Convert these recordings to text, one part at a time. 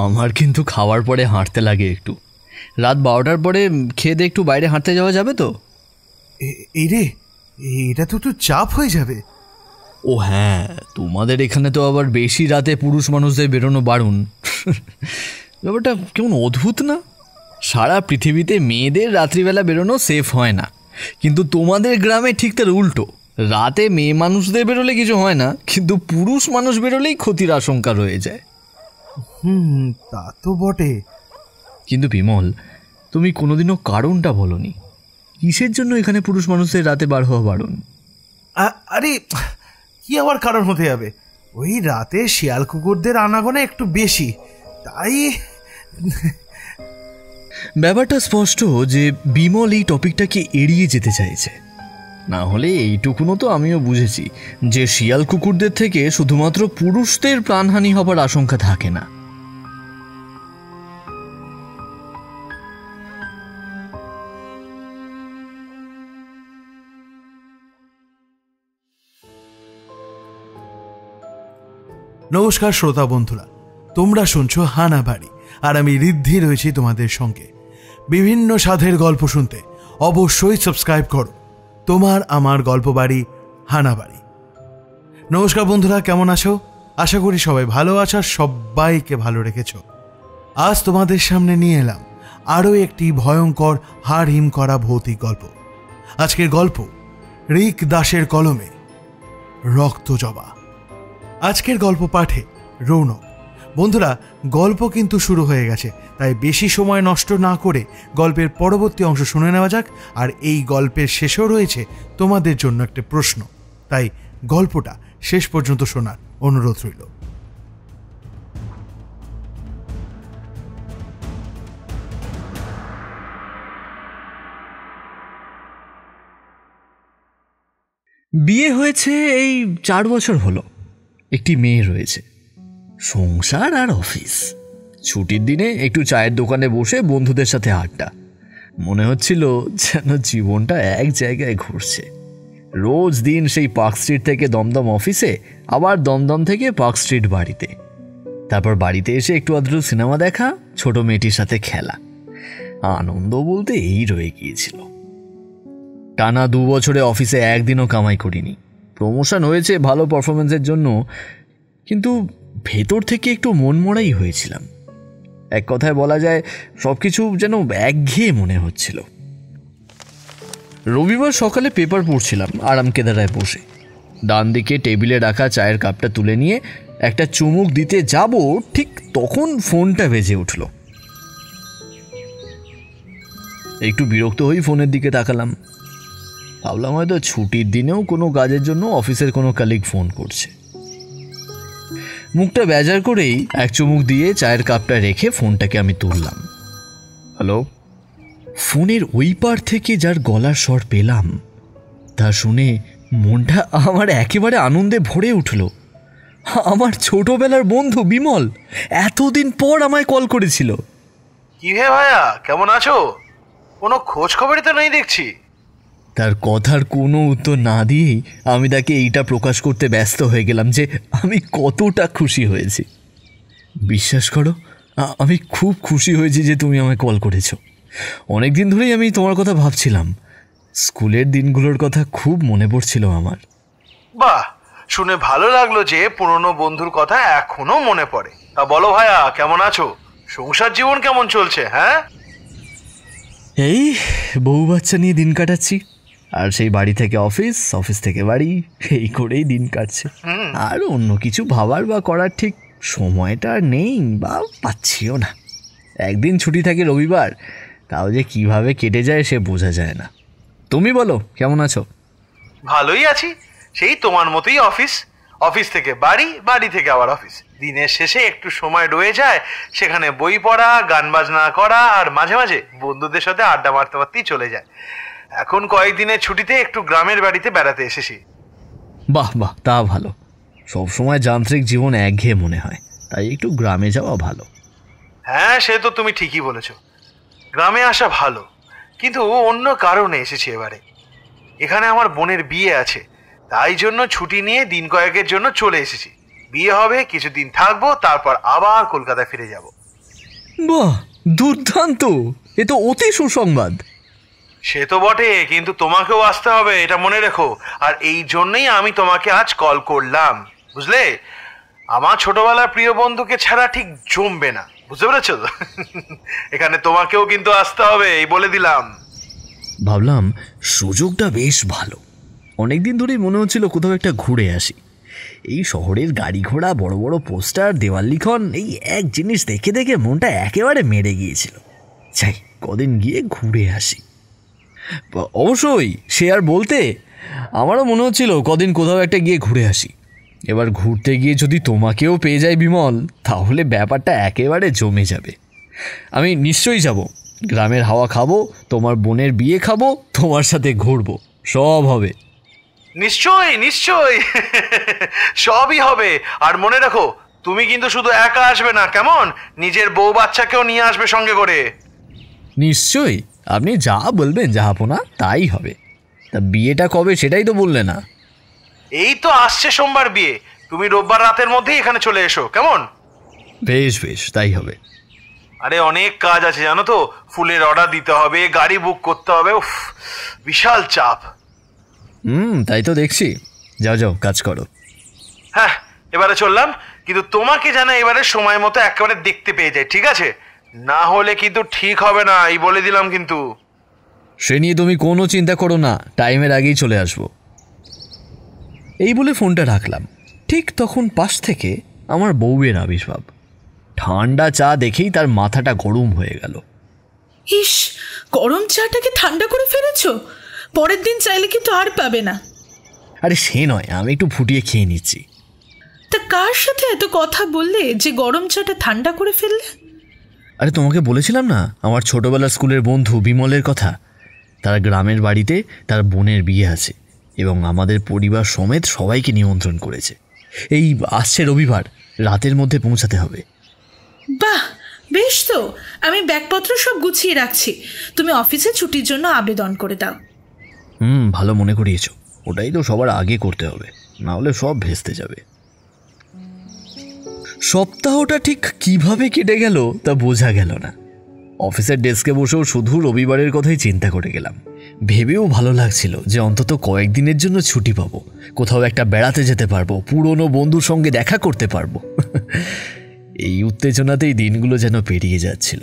আমার কিন্তু খাওয়ার পরে হাঁটতে লাগে একটু। রাত 12টার পরে খেয়ে দিয়ে একটু বাইরে হাঁটতে যাওয়া যাবে তো? এই রে, এটা তো একটু চাপ হয়ে যাবে। ও হ্যাঁ, তোমাদের এখানে তো আবার বেশি রাতে পুরুষ মানুষদের বেরোনো বারণ। ব্যাপারটা কেমন অদ্ভুত না? সারা পৃথিবীতে মেয়েদের রাত্রিবেলা বেরোনো সেফ হয় না, কিন্তু তোমাদের গ্রামে ঠিক তার উল্টো। রাতে মেয়ে মানুষদের বেরোলে কিছু হয় না, কিন্তু পুরুষ মানুষ বেরোলেই ক্ষতির আশঙ্কা রয়ে যায়। তা তো বটে। কিন্তু বিমল, তুমি কোনোদিনও কারণটা বলনি, কিসের জন্য এখানে পুরুষ মানুষদের রাতে বার হওয়া বারণ? আরে কি আবার কারণ হতে যাবে, ওই রাতে শিয়াল কুকুরদের আনাগোনা একটু বেশি, তাই। ব্যাপারটা স্পষ্ট যে বিমল এই টপিকটাকে এড়িয়ে যেতে চাইছে। না হলে এইটুকুনও তো আমিও বুঝেছি যে শিয়াল কুকুরদের থেকে শুধুমাত্র পুরুষদের প্রাণহানি হবার আশঙ্কা থাকে না। নমস্কার শ্রোতা বন্ধুরা, তোমরা শুনছো হানাবাড়ি, আর আমি ঋদ্ধি রয়েছি তোমাদের সঙ্গে। বিভিন্ন স্বাদের গল্প শুনতে অবশ্যই সাবস্ক্রাইব করো তোমার আমার গল্প বাড়ি হানাবাড়ি। নমস্কার বন্ধুরা, কেমন আছো? আশা করি সবাই ভালো আছো, সবাইকে ভালো রেখেছো। আজ তোমাদের সামনে নিয়ে এলাম আরও একটি ভয়ঙ্কর হাড় হিম করা ভৌতিক গল্প। আজকের গল্প ঋক দাসের কলমে রক্তজবা। আজকের গল্প পাঠে রৌনক। বন্ধুরা, গল্প কিন্তু শুরু হয়ে গেছে, তাই বেশি সময় নষ্ট না করে গল্পের পরবর্তী অংশ শুনে নেওয়া যাক। আর এই গল্পের শেষেও রয়েছে তোমাদের জন্য একটা প্রশ্ন, তাই গল্পটা শেষ পর্যন্ত শোনার অনুরোধ রইল। বিয়ে হয়েছে এই 4 বছর হলো। একটি মেয়ে রয়েছে, সংসার আর অফিস। ছুটির দিনে একটু চায়ের দোকানে বসে বন্ধুদের সাথে আড্ডা। মনে হচ্ছিল যেন জীবনটা এক জায়গায় ঘুরছে। রোজ দিন সেই পার্ক স্ট্রিট থেকে দমদম অফিসে, আবার দমদম থেকে পার্ক স্ট্রিট বাড়িতে, তারপর বাড়িতে এসে একটু আধটু সিনেমা দেখা, ছোট মেয়েটির সাথে খেলা। আনন্দ বলতে এই রয়ে গিয়েছিল। টানা 2 বছরে অফিসে একদিনও কামাই করিনি। প্রমোশন হয়েছে ভালো পারফরমেন্সের জন্য, কিন্তু ভেতর থেকে একটু মনমরাই হয়েছিলাম। এক কথায় বলা যায় সবকিছু যেন একঘেয়ে মনে হচ্ছিল। রবিবার সকালে পেপার পড়ছিলাম আরাম কেদারায় বসে। ডান দিকে টেবিলে রাখা চায়ের কাপটা তুলে নিয়ে একটা চুমুক দিতে যাব, ঠিক তখন ফোনটা বেজে উঠল। একটু বিরক্ত হয়ে ফোনের দিকে তাকালাম। ভাবলাম হয়তো ছুটির দিনেও কোনো কাজের জন্য অফিসের কোনো কলিগ ফোন করছে। মুখটা বেজার করেই এক চুমুক দিয়ে চায়ের কাপটা রেখে ফোনটাকে আমি তুললাম। হ্যালো। ফোনের ওই পার থেকে যার গলার স্বর পেলাম, তা শুনে মনটা আমার একেবারে আনন্দে ভরে উঠল। আমার ছোটবেলার বন্ধু বিমল এতদিন পর আমায় কল করেছিল। কি হে ভাইয়া, কেমন আছো? কোনো খোঁজ খবরই তো নেই দেখছি। তার কথার কোনো উত্তর না দিয়েই আমি তাকে এইটা প্রকাশ করতে ব্যস্ত হয়ে গেলাম যে আমি কতটা খুশি হয়েছি। বিশ্বাস করো, আমি খুব খুশি হয়েছি যে তুমি আমায় কল করেছো। অনেক দিন ধরেই আমি তোমার কথা ভাবছিলাম। স্কুলের দিনগুলোর কথা খুব মনে পড়ছিল আমার। বাহ, শুনে ভালো লাগলো যে পুরনো বন্ধুর কথা এখনো মনে পড়ে। তা বলো ভাইয়া, কেমন আছো? সংসার জীবন কেমন চলছে? হ্যাঁ, এই বউ বাচ্চা নিয়ে দিন কাটাচ্ছি, আর সেই বাড়ি থেকে অফিস, অফিস থেকে বাড়ি, এই করেই দিন কাটছে। আর অন্য কিছু ভাবার বা করার ঠিক সময়টা নেই, বা পাচ্ছিও না। একদিন ছুটি থাকে রবিবার, তাও যে কিভাবে কেটে যায় সে বোঝা যায় না। তুমি বলো, কেমন আছো? ভালোই আছি। সেই তোমার মতোই অফিস, অফিস থেকে বাড়ি, বাড়ি থেকে আবার অফিস। দিনের শেষে একটু সময় রয়ে যায়, সেখানে বই পড়া, গান বাজনা করা, আর মাঝে মাঝে বন্ধুদের সাথে আড্ডা মারতে মারতেই চলে যায়। এখন কয়েকদিনের ছুটিতে একটু গ্রামের বাড়িতে বেড়াতে এসেছি। বাহ বাহ, তা ভালো। সবসময় যান্ত্রিক জীবন একঘেয়ে মনে হয়, তাই একটু গ্রামে যাওয়া ভালো। হ্যাঁ, সে তো তুমি ঠিকই বলেছো। গ্রামে আসা ভালো, কিন্তু অন্য কারণে এসেছি এবারে। এখানে আমার বোনের বিয়ে আছে, তাই জন্য ছুটি নিয়ে দিন কয়েকের জন্য চলে এসেছি। বিয়ে হবে, কিছুদিন থাকবো, তারপর আবার কলকাতায় ফিরে যাব। বাহ, দুর্দান্ত! এ তো অতি সুসংবাদ। সে তো বটে, কিন্তু তোমাকেও আসতে হবে, এটা মনে রেখো। আর এই জন্যই আমি তোমাকে আজ কল করলাম, বুঝলে? আমার ছোটবেলার প্রিয় বন্ধুকে ছাড়া ঠিক জমবে না, বুঝতে পেরেছো তো? এখানে তোমাকেও কিন্তু আসতে হবে, এই বলে দিলাম। ভাবলাম সুযোগটা বেশ ভালো। অনেকদিন ধরেই মনে হচ্ছিল কোথাও একটা ঘুরে আসি। এই শহরের গাড়ি ঘোড়া, বড় বড় পোস্টার, দেওয়াল লিখন, এই এক জিনিস দেখে দেখে মনটা একেবারে মেরে গিয়েছিল। চাই কদিন গিয়ে ঘুরে আসি। অবশ্যই, সে আর বলতে, আমারও মনে হচ্ছিল কদিন কোথাও একটা গিয়ে ঘুরে আসি। এবার ঘুরতে গিয়ে যদি তোমাকেও পেয়ে যায় বিমল, তাহলে ব্যাপারটা একেবারে জমে যাবে। আমি নিশ্চয়ই যাব, গ্রামের হাওয়া খাবো, তোমার বোনের বিয়ে খাবো, তোমার সাথে ঘুরবো, সব হবে। নিশ্চয়ই নিশ্চয়ই, সবই হবে। আর মনে রাখো, তুমি কিন্তু শুধু একা আসবে না, কেমন? নিজের বউ বাচ্চাকেও নিয়ে আসবে সঙ্গে করে। নিশ্চয়ই, আপনি যা বলবেন জাহাপনা তাই হবে। তা বিয়েটা কবে সেটাই তো বললে না। এই তো আসছে সোমবার বিয়ে, তুমি রোববার রাতের মধ্যেই এখানে চলে এসো, কেমন? বেশ বেশ, তাই হবে। আরে অনেক কাজ আছে জানো তো, ফুলের অর্ডার দিতে হবে, গাড়ি বুক করতে হবে, উফ বিশাল চাপ। তাই তো দেখছি। যাও যাও, কাজ করো। হ্যাঁ, এবারে চললাম, কিন্তু তোমাকে যেন এবারে সময় মতো একেবারে দেখতে পেয়ে যায়, ঠিক আছে? না হলে কিন্তু ঠিক হবে না, এই বলে দিলাম কিন্তু। সে নিয়ে তুমি কোনো চিন্তা করো না, টাইমের আগেই চলে আসবো। এই বলে ফোনটা রাখলাম। ঠিক তখন পাশ থেকে আমার বউয়ের আবির্ভাব। ঠান্ডা চা দেখেই তার মাথাটা গরম হয়ে গেল। ইস, গরম চাটাকে ঠান্ডা করে ফেলেছ? পরের দিন চাইলে কিন্তু আর পাবে না। আরে সে নয়, আমি একটু ফুটিয়ে খেয়ে নিচ্ছি। তা কার সাথে এত কথা বললে যে গরম চাটা ঠান্ডা করে ফেললে? আরে তোমাকে বলেছিলাম না আমার ছোটবেলার স্কুলের বন্ধু বিমলের কথা। তার গ্রামের বাড়িতে তার বোনের বিয়ে আছে এবং আমাদের পরিবার সমেত সবাইকে নিমন্ত্রণ করেছে। এই আসছে রবিবার রাতের মধ্যে পৌঁছাতে হবে। বাহ, বেশ তো। আমি ব্যাগপত্র সব গুছিয়ে রাখছি, তুমি অফিসে ছুটির জন্য আবেদন করে দাও। ভালো মনে করিয়েছ, ওটাই তো সবার আগে করতে হবে, না হলে সব ভেস্তে যাবে। সপ্তাহটা ঠিক কিভাবে কেটে গেল তা বোঝা গেল না। অফিসের ডেস্কে বসেও শুধু রবিবারের কথাই চিন্তা করে গেলাম। ভেবেও ভালো লাগছিল যে অন্তত কয়েকদিনের জন্য ছুটি পাবো, কোথাও একটা বেড়াতে যেতে পারবো, পুরনো বন্ধুর সঙ্গে দেখা করতে পারবো। এই উত্তেজনাতেই দিনগুলো যেন পেরিয়ে যাচ্ছিল।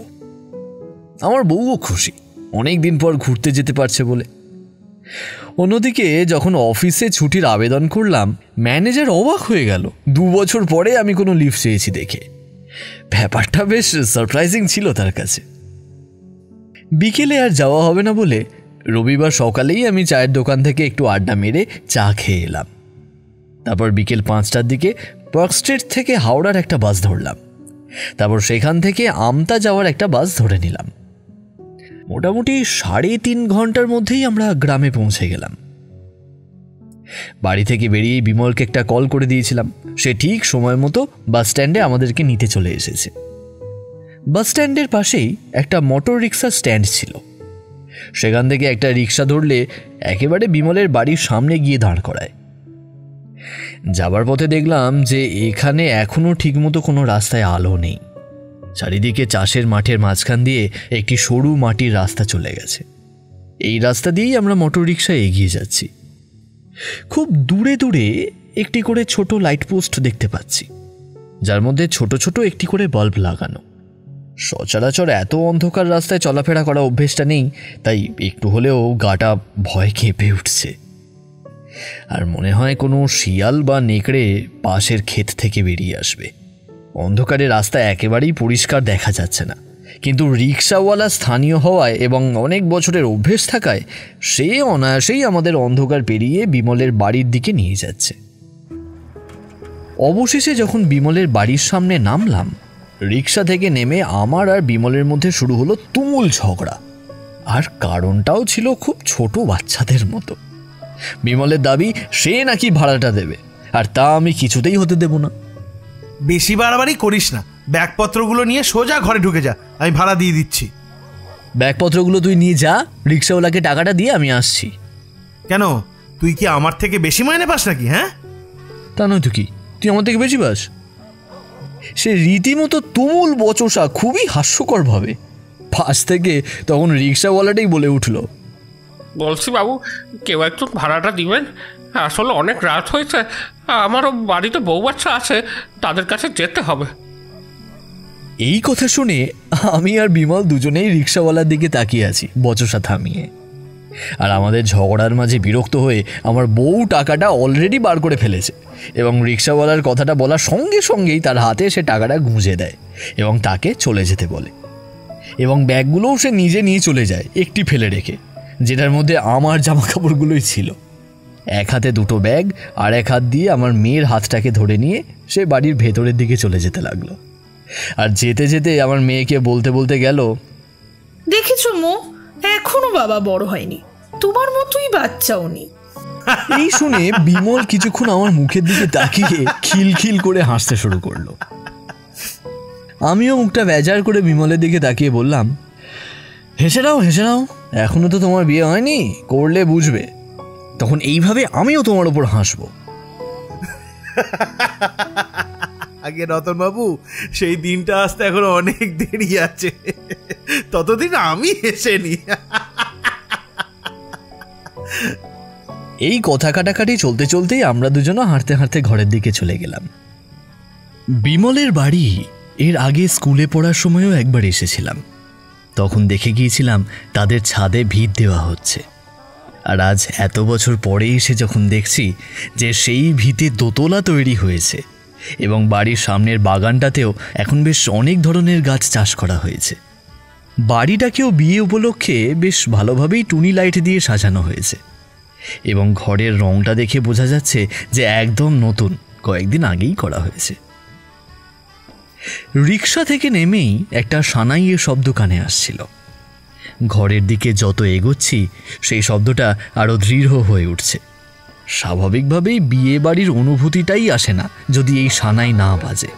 আমার বউও খুশি, অনেক দিন পর ঘুরতে যেতে পারছে বলে। অন্যদিকে যখন অফিসে ছুটির আবেদন করলাম, ম্যানেজার অবাক হয়ে গেল 2 বছর পরে আমি কোনো লিভ চেয়েছি দেখে। ব্যাপারটা বেশ সারপ্রাইজিং ছিল তার কাছে। বিকেলে আর যাওয়া হবে না বলে রবিবার সকালেই আমি চায়ের দোকান থেকে একটু আড্ডা মেরে চা খেয়ে এলাম। তারপর বিকেল 5টার দিকে পার্ক স্ট্রিট থেকে হাওড়ার একটা বাস ধরলাম। তারপর সেখান থেকে আমতা যাওয়ার একটা বাস ধরে নিলাম। মোটামুটি 3.5 ঘন্টার মধ্যেই আমরা গ্রামে পৌঁছে গেলাম। বাড়ি থেকে বেরিয়েই বিমলকে একটা কল করে দিয়েছিলাম। সে ঠিক সময় মতো বাস স্ট্যান্ডে আমাদেরকে নিতে চলে এসেছে। বাস স্ট্যান্ডের পাশেই একটা মোটর রিক্সা স্ট্যান্ড ছিল। সেখান থেকে একটা রিক্সা ধরলে একেবারে বিমলের বাড়ির সামনে গিয়ে দাঁড় করায়। যাবার পথে দেখলাম যে এখানে এখনো ঠিকমতো কোনো রাস্তায় আলো নেই। চারিদিকে চাষের মাঠের মাঝখান দিয়ে একটি সরু মাটির রাস্তা চলে গেছে। এই রাস্তা দিয়েই আমরা মোটর রিক্সায় এগিয়ে যাচ্ছি। খুব দূরে দূরে একটি করে ছোট লাইট পোস্ট দেখতে পাচ্ছি, যার মধ্যে ছোট ছোট একটি করে বাল্ব লাগানো। সচরাচর এত অন্ধকার রাস্তায় চলাফেরা করা অভ্যেসটা নেই, তাই একটু হলেও গাটা ভয় কেঁপে উঠছে। আর মনে হয় কোনো শিয়াল বা নেকড়ে পাশের ক্ষেত থেকে বেরিয়ে আসবে। অন্ধকারে রাস্তা একেবারেই পরিষ্কার দেখা যাচ্ছে না, কিন্তু রিক্সাওয়ালা স্থানীয় হওয়ায় এবং অনেক বছরের অভ্যেস থাকায় সে অনায়াসেই আমাদের অন্ধকার পেরিয়ে বিমলের বাড়ির দিকে নিয়ে যাচ্ছে। অবশেষে যখন বিমলের বাড়ির সামনে নামলাম, রিক্সা থেকে নেমে আমার আর বিমলের মধ্যে শুরু হলো তুমুল ঝগড়া। আর কারণটাও ছিল খুব ছোট বাচ্চাদের মতো। বিমলের দাবি সে নাকি ভাড়াটা দেবে, আর তা আমি কিছুতেই হতে দেব না। বেশি বাড়াবাড়ি করিস না, ব্যাগপত্রগুলো নিয়ে সোজা ঘরে ঢুকে যা, আমি ভাড়া দিয়ে দিচ্ছি। ব্যাগপত্রগুলো তুই নিয়ে যা, রিক্সাওয়ালাকে টাকাটা দিয়ে আমি আসছি। কেন, তুই কি আমার থেকে বেশি মাইনে পাস নাকি? হ্যাঁ, তা নয় তো কি, তুই আমার থেকে বেশি পাস? সে রীতিমতো তুমুল বচসা, খুবই হাস্যকরভাবে। পাশ থেকে তখন রিক্সাওয়ালাটাই বলে উঠল, বলছি বাবু, কেউ একটু ভাড়াটা দিবেন? আসলে অনেক রাত হয়েছে, আমারও বাড়িতে বউ বাচ্চা আছে, তাদের কাছে যেতে হবে। এই কথা শুনে আমি আর বিমল দুজনেই রিক্সাওয়ালার দিকে তাকিয়ে আছি বচসা থামিয়ে। আর আমাদের ঝগড়ার মাঝে বিরক্ত হয়ে আমার বউ টাকাটা অলরেডি বার করে ফেলেছে এবং রিক্সাওয়ালার কথাটা বলার সঙ্গে সঙ্গেই তার হাতে সে টাকাটা গুঁজে দেয় এবং তাকে চলে যেতে বলে। এবং ব্যাগগুলোও সে নিজে নিয়ে চলে যায়, একটি ফেলে রেখে, যেটার মধ্যে আমার জামা কাপড়গুলোই ছিল। এক হাতে দুটো ব্যাগ আর এক হাত দিয়ে আমার মেয়ের হাতটাকে ধরে নিয়ে সে বাড়ির ভেতরের দিকে চলে যেতে লাগলো। আর যেতে যেতে আমার মেয়েকে বলতে বলতে গেল, দেখেছো মো, এখনো বাবা বড় হয়নি, তোমার মতোই বাচ্চা উনি। এই শুনে বিমল কিছুক্ষণ আমার মুখের দিকে তাকিয়ে খিলখিল করে হাসতে শুরু করলো। আমিও মুখটা বেজার করে বিমলের দিকে তাকিয়ে বললাম, হেসে নাও হেসে নাও, এখনো তো তোমার বিয়ে হয়নি, করলে বুঝবে, তখন এইভাবে আমিও তোমার ওপর হাসবো। আগে রতন বাবু, সেই দিনটা আসতে এখন অনেক দেরি আছে, ততদিন আমি হেসে নি। এই কথা কাটাকাটি চলতে চলতেই আমরা দুজনও হাঁটতে হাঁটতে ঘরের দিকে চলে গেলাম। বিমলের বাড়ি এর আগে স্কুলে পড়ার সময়ও একবার এসেছিলাম। তখন দেখে গিয়েছিলাম তাদের ছাদে ভিত দেওয়া হচ্ছে। আর আজ এত বছর পরে এসে যখন দেখছি যে সেই ভিতে দোতলা তৈরি হয়েছে এবং বাড়ির সামনের বাগানটাতেও এখন বেশ অনেক ধরনের গাছ চাষ করা হয়েছে। বাড়িটাকেও বিয়ে উপলক্ষে বেশ ভালোভাবেই টুনি লাইট দিয়ে সাজানো হয়েছে এবং ঘরের রংটা দেখে বোঝা যাচ্ছে যে একদম নতুন, কয়েকদিন আগেই করা হয়েছে। রিক্সা থেকে নেমেই একটা সানাইয়ের শব্দ কানে আসছিল। ঘরের দিকে যত এগোচ্ছি সেই শব্দটা আরও দৃঢ় হয়ে উঠছে। স্বাভাবিকভাবেই বিয়ে বাড়ির অনুভূতিটাই আসে না যদি এই সানাই না বাজে।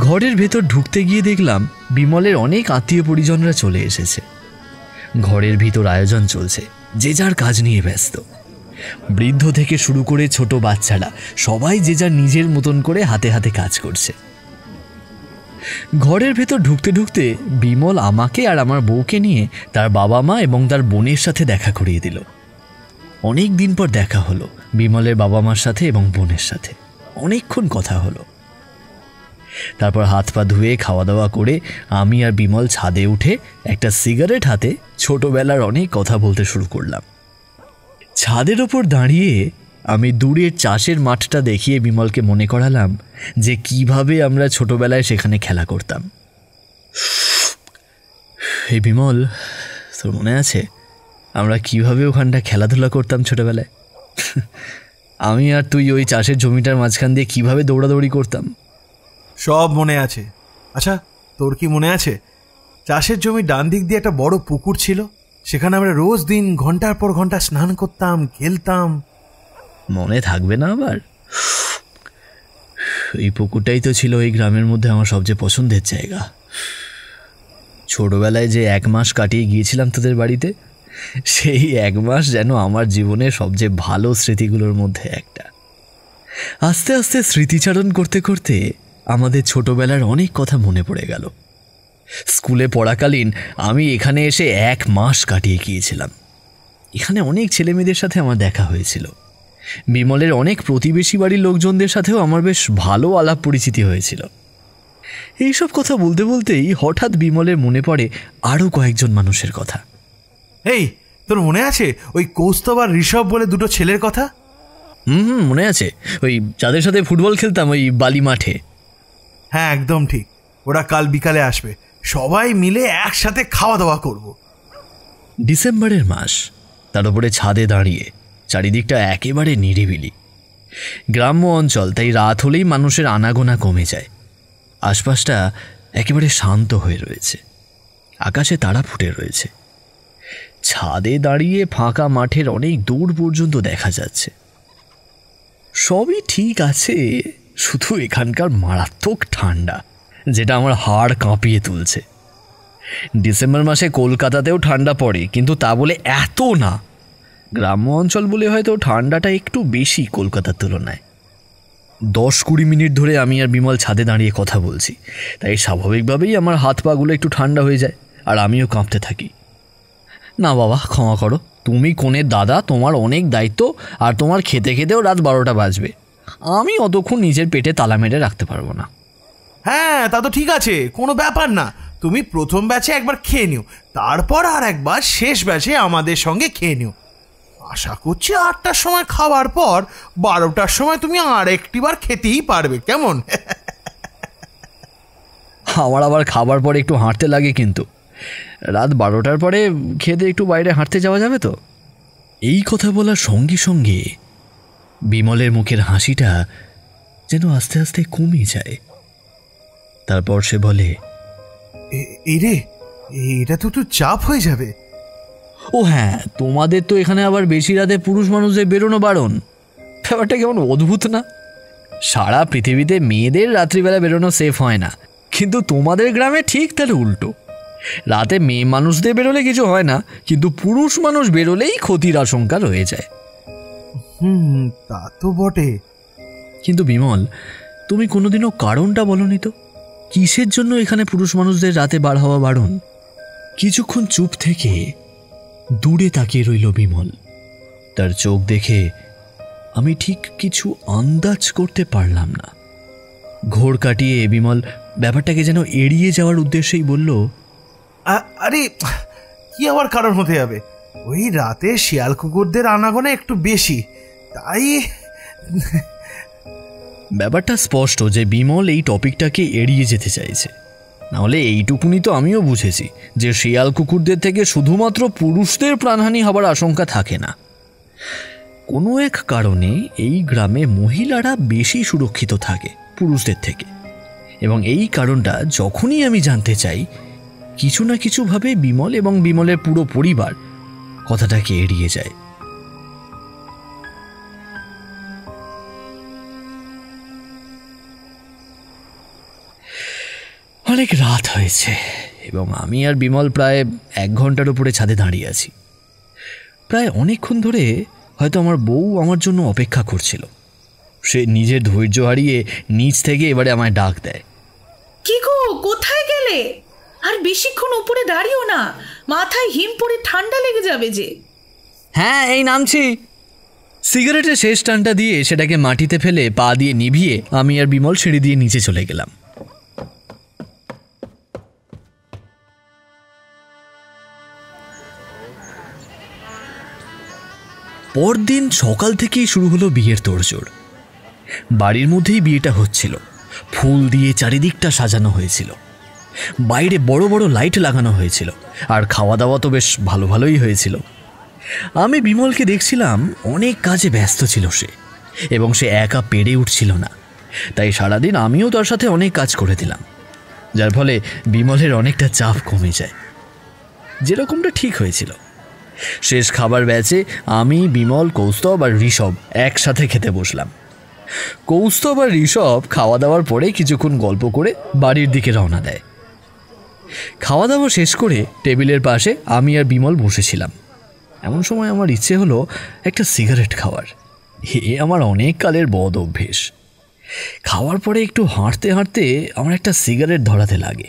ঘরের ভেতর ঢুকতে গিয়ে দেখলাম বিমলের অনেক আত্মীয় পরিজনরা চলে এসেছে। ঘরের ভিতর আয়োজন চলছে, যে যার কাজ নিয়ে ব্যস্ত। বৃদ্ধ থেকে শুরু করে ছোট বাচ্চারা সবাই যে যার নিজের মতন করে হাতে হাতে কাজ করছে। ঘরের ভেতর ঢুকতে ঢুকতে বিমল আমাকে আর আমার বউকে নিয়ে তার বাবা মা এবং তার বোনের সাথে দেখা করিয়ে দিল। অনেক দিন পর দেখা হলো বিমলের বাবা মার সাথে এবং বোনের সাথে। অনেকক্ষণ কথা হলো। তারপর হাত পা ধুয়ে খাওয়া দাওয়া করে আমি আর বিমল ছাদে উঠে একটা সিগারেট হাতে ছোটবেলার অনেক কথা বলতে শুরু করলাম। ছাদের ওপর দাঁড়িয়ে আমি দূরের চাষের মাঠটা দেখিয়ে বিমলকে মনে করালাম যে কিভাবে আমরা ছোটবেলায় সেখানে খেলা করতাম। এই বিমল, তোর মনে আছে আমরা কিভাবে ওখানটা খেলাধুলা করতাম ছোটবেলায়? আমি আর তুই ওই চাষের জমিটার মাঝখান দিয়ে কিভাবে দৌড়াদৌড়ি করতাম? সব মনে আছে। আচ্ছা, তোর কি মনে আছে চাষের জমি ডান দিক দিয়ে একটা বড় পুকুর ছিল, সেখানে আমরা রোজ দিন ঘন্টার পর ঘন্টা স্নান করতাম, খেলতাম? মনে থাকবে না আবার? এই পুকুরটাই তো ছিল এই গ্রামের মধ্যে আমার সবচেয়ে পছন্দের জায়গা। ছোটবেলায় যে 1 মাস কাটিয়ে গিয়েছিলাম তোদের বাড়িতে, সেই 1 মাস যেন আমার জীবনের সবচেয়ে ভালো স্মৃতিগুলোর মধ্যে একটা। আস্তে আস্তে স্মৃতিচারণ করতে করতে আমাদের ছোটবেলার অনেক কথা মনে পড়ে গেল। স্কুলে পড়াকালীন আমি এখানে এসে 1 মাস কাটিয়ে গিয়েছিলাম। এখানে অনেক ছেলেমেয়েদের সাথে আমার দেখা হয়েছিল। বিমলের অনেক প্রতিবেশী বাড়ির লোকজনদের সাথেও আমার বেশ ভালো আলাপ পরিচিতি হয়েছিল। এইসব কথা বলতে বলতেই হঠাৎ বিমলের মনে পড়ে আরও কয়েকজন মানুষের কথা। এই, তোর মনে আছে ওই কৌস্তব আর ঋষভ বলে দুটো ছেলের কথা? মনে আছে, ওই যাদের সাথে ফুটবল খেলতাম ওই বালি মাঠে। হ্যাঁ, একদম ঠিক। ওরা কাল বিকালে আসবে, সবাই মিলে একসাথে খাওয়া দাওয়া করব। ডিসেম্বরের মাস, তার উপরে ছাদে দাঁড়িয়ে, চারিদিকটা একেবারে নিরিবিলি। গ্রাম্য অঞ্চল, তাই রাত হলেই মানুষের আনাগোনা কমে যায়। আশপাশটা একেবারে শান্ত হয়ে রয়েছে, আকাশে তারা ফুটে রয়েছে। ছাদে দাঁড়িয়ে ফাঁকা মাঠের অনেক দূর পর্যন্ত দেখা যাচ্ছে। সবই ঠিক আছে, শুধু এখানকার মারাত্মক ঠান্ডা, যেটা আমার হাড় কাঁপিয়ে তুলছে। ডিসেম্বর মাসে কলকাতাতেও ঠান্ডা পড়ে, কিন্তু তা বলে এত না। গ্রাম্য অঞ্চল বলে হয়তো ঠান্ডাটা একটু বেশি কলকাতার তুলনায়। 10-20 মিনিট ধরে আমি আর বিমল ছাদে দাঁড়িয়ে কথা বলছি, তাই স্বাভাবিকভাবেই আমার হাত পাগুলো একটু ঠান্ডা হয়ে যায় আর আমিও কাঁপতে থাকি। না বাবা, ক্ষমা করো, তুমি কোণের দাদা, তোমার অনেক দায়িত্ব, আর তোমার খেতে খেতেও রাত 12টা বাজবে। আমি অতক্ষণ নিজের পেটে তালা মেরে রাখতে পারবো না। হ্যাঁ, তা তো ঠিক আছে, কোনো ব্যাপার না। তুমি প্রথম ব্যাচে একবার খেয়ে নিও, তারপর আর একবার শেষ ব্যাচে আমাদের সঙ্গে খেয়ে নিও। আশা করছি 8টার সময় খাওয়ার পর 12টার সময় তুমি আর একটিবার খেতেই পারবে, কেমন? আমার আবার খাবার পরে একটু হাঁটতে লাগে, কিন্তু রাত 12টার পরে খেতে একটু বাইরে হাঁটতে যাওয়া যাবে তো? এই কথা বলার সঙ্গে সঙ্গে বিমলের মুখের হাসিটা যেন আস্তে আস্তে কমে যায়। তারপর সে বলে, এই রে, এটা তো একটু চাপ হয়ে যাবে। ও হ্যাঁ, তোমাদের তো এখানে আবার বেশি রাতে পুরুষ মানুষদের বেরোনো বারণ। ব্যাপারটা কেমন অদ্ভুত না? সারা পৃথিবীতে মেয়েদের রাত্রিবেলা বেরোনো সেফ হয় না, কিন্তু তোমাদের গ্রামে ঠিক তাহলে উল্টো। রাতে মেয়ে মানুষদের বেরোলে কিছু হয় না, কিন্তু পুরুষ মানুষ বেরোলেই ক্ষতির আশঙ্কা রয়ে যায়। তা তো বটে। কিন্তু বিমল, তুমি কোনোদিনও কারণটা বলনি তো, কিসের জন্য এখানে পুরুষ মানুষদের রাতে বার হওয়া বারণ? কিছুক্ষণ চুপ থেকে দূরে তাকিয়ে রইল বিমল। তার চোখ দেখে আমি ঠিক কিছু আন্দাজ করতে পারলাম না। ঘোর কাটিয়ে বিমল ব্যাপারটাকে যেন এড়িয়ে যাওয়ার উদ্দেশ্যেই বলল, আরে কি আবার কারণ হতে যাবে, ওই রাতে শিয়াল কুকুরদের আনাগোনা একটু বেশি, তাই। ব্যাপারটা স্পষ্ট যে বিমল এই টপিকটাকে এড়িয়ে যেতে চাইছে। নাহলে এইটুকুনি তো আমিও বুঝেছি যে শিয়াল কুকুরদের থেকে শুধুমাত্র পুরুষদের প্রাণহানি হবার আশঙ্কা থাকে না। কোনো এক কারণে এই গ্রামে মহিলারা বেশি সুরক্ষিত থাকে পুরুষদের থেকে, এবং এই কারণটা যখনই আমি জানতে চাই, কিছু না কিছুভাবে বিমল এবং বিমলের পুরো পরিবার কথাটাকে এড়িয়ে যায়। অনেক রাত হয়েছে এবং আমি আর বিমল প্রায় 1 ঘন্টার উপরে ছাদে দাঁড়িয়ে আছি। প্রায় অনেকক্ষণ ধরে হয়তো আমার বউ আমার জন্য অপেক্ষা করছিল। সে নিজের ধৈর্য হারিয়ে নিচ থেকে এবারে আমায় ডাক দেয়, কি গো, কোথায় গেলে? আর বেশিক্ষণ উপরে দাঁড়িও না, মাথায় হিম পড়ে ঠান্ডা লেগে যাবে যে। হ্যাঁ, এই নামছি। সিগারেটের শেষ টানটা দিয়ে সেটাকে মাটিতে ফেলে পা দিয়ে নিভিয়ে আমি আর বিমল সিঁড়ি দিয়ে নিচে চলে গেলাম। পরদিন সকাল থেকেই শুরু হলো বিয়ের তোড়জোড়। বাড়ির মধ্যেই বিয়েটা হচ্ছিল, ফুল দিয়ে চারিদিকটা সাজানো হয়েছিল, বাইরে বড় বড় লাইট লাগানো হয়েছিল, আর খাওয়া দাওয়া তো বেশ ভালো ভালোই হয়েছিল। আমি বিমলকে দেখছিলাম অনেক কাজে ব্যস্ত ছিল সে, এবং সে একা পেরে উঠছিল না, তাই সারাদিন আমিও তার সাথে অনেক কাজ করে দিলাম, যার ফলে বিমলের অনেকটা চাপ কমে যায়, যেরকমটা ঠিক হয়েছিল। শেষ খাবার ব্যাচে আমি, বিমল, কৌস্তব আর ঋষভ একসাথে খেতে বসলাম। কৌস্তব আর ঋষভ খাওয়া দাওয়ার পরে কিছুক্ষণ গল্প করে বাড়ির দিকে রওনা দেয়। খাওয়া দাওয়া শেষ করে টেবিলের পাশে আমি আর বিমল বসেছিলাম। এমন সময় আমার ইচ্ছে হলো একটা সিগারেট খাওয়ার। এ আমার অনেক কালের বদ অভ্যেস। খাওয়ার পরে একটু হাঁটতে হাঁটতে আমার একটা সিগারেট ধরাতে লাগে।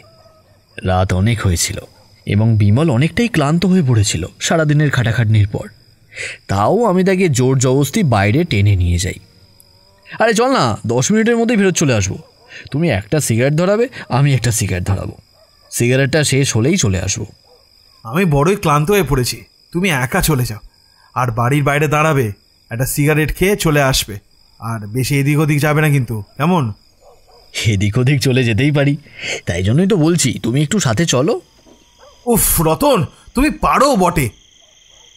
রাত অনেক হয়েছিল এবং বিমল অনেকটাই ক্লান্ত হয়ে পড়েছিল সারাদিনের খাটাখাটনির পর। তাও আমি তাকে জোর জবরদস্তি বাইরে টেনে নিয়ে যাই। আরে চল না, 10 মিনিটের মধ্যেই ফেরত চলে আসবো। তুমি একটা সিগারেট ধরাবে, আমি একটা সিগারেট ধরাবো। সিগারেটটা শেষ হলেই চলে আসবো। আমি বড়ই ক্লান্ত হয়ে পড়েছি, তুমি একা চলে যাও, আর বাড়ির বাইরে দাঁড়াবে, একটা সিগারেট খেয়ে চলে আসবে, আর বেশি এদিক ওদিক যাবে না কিন্তু, কেমন? এদিক ওদিক চলে যেতেই পারি, তাই জন্যই তো বলছি তুমি একটু সাথে চলো। উফ রতন, তুমি পারো বটে।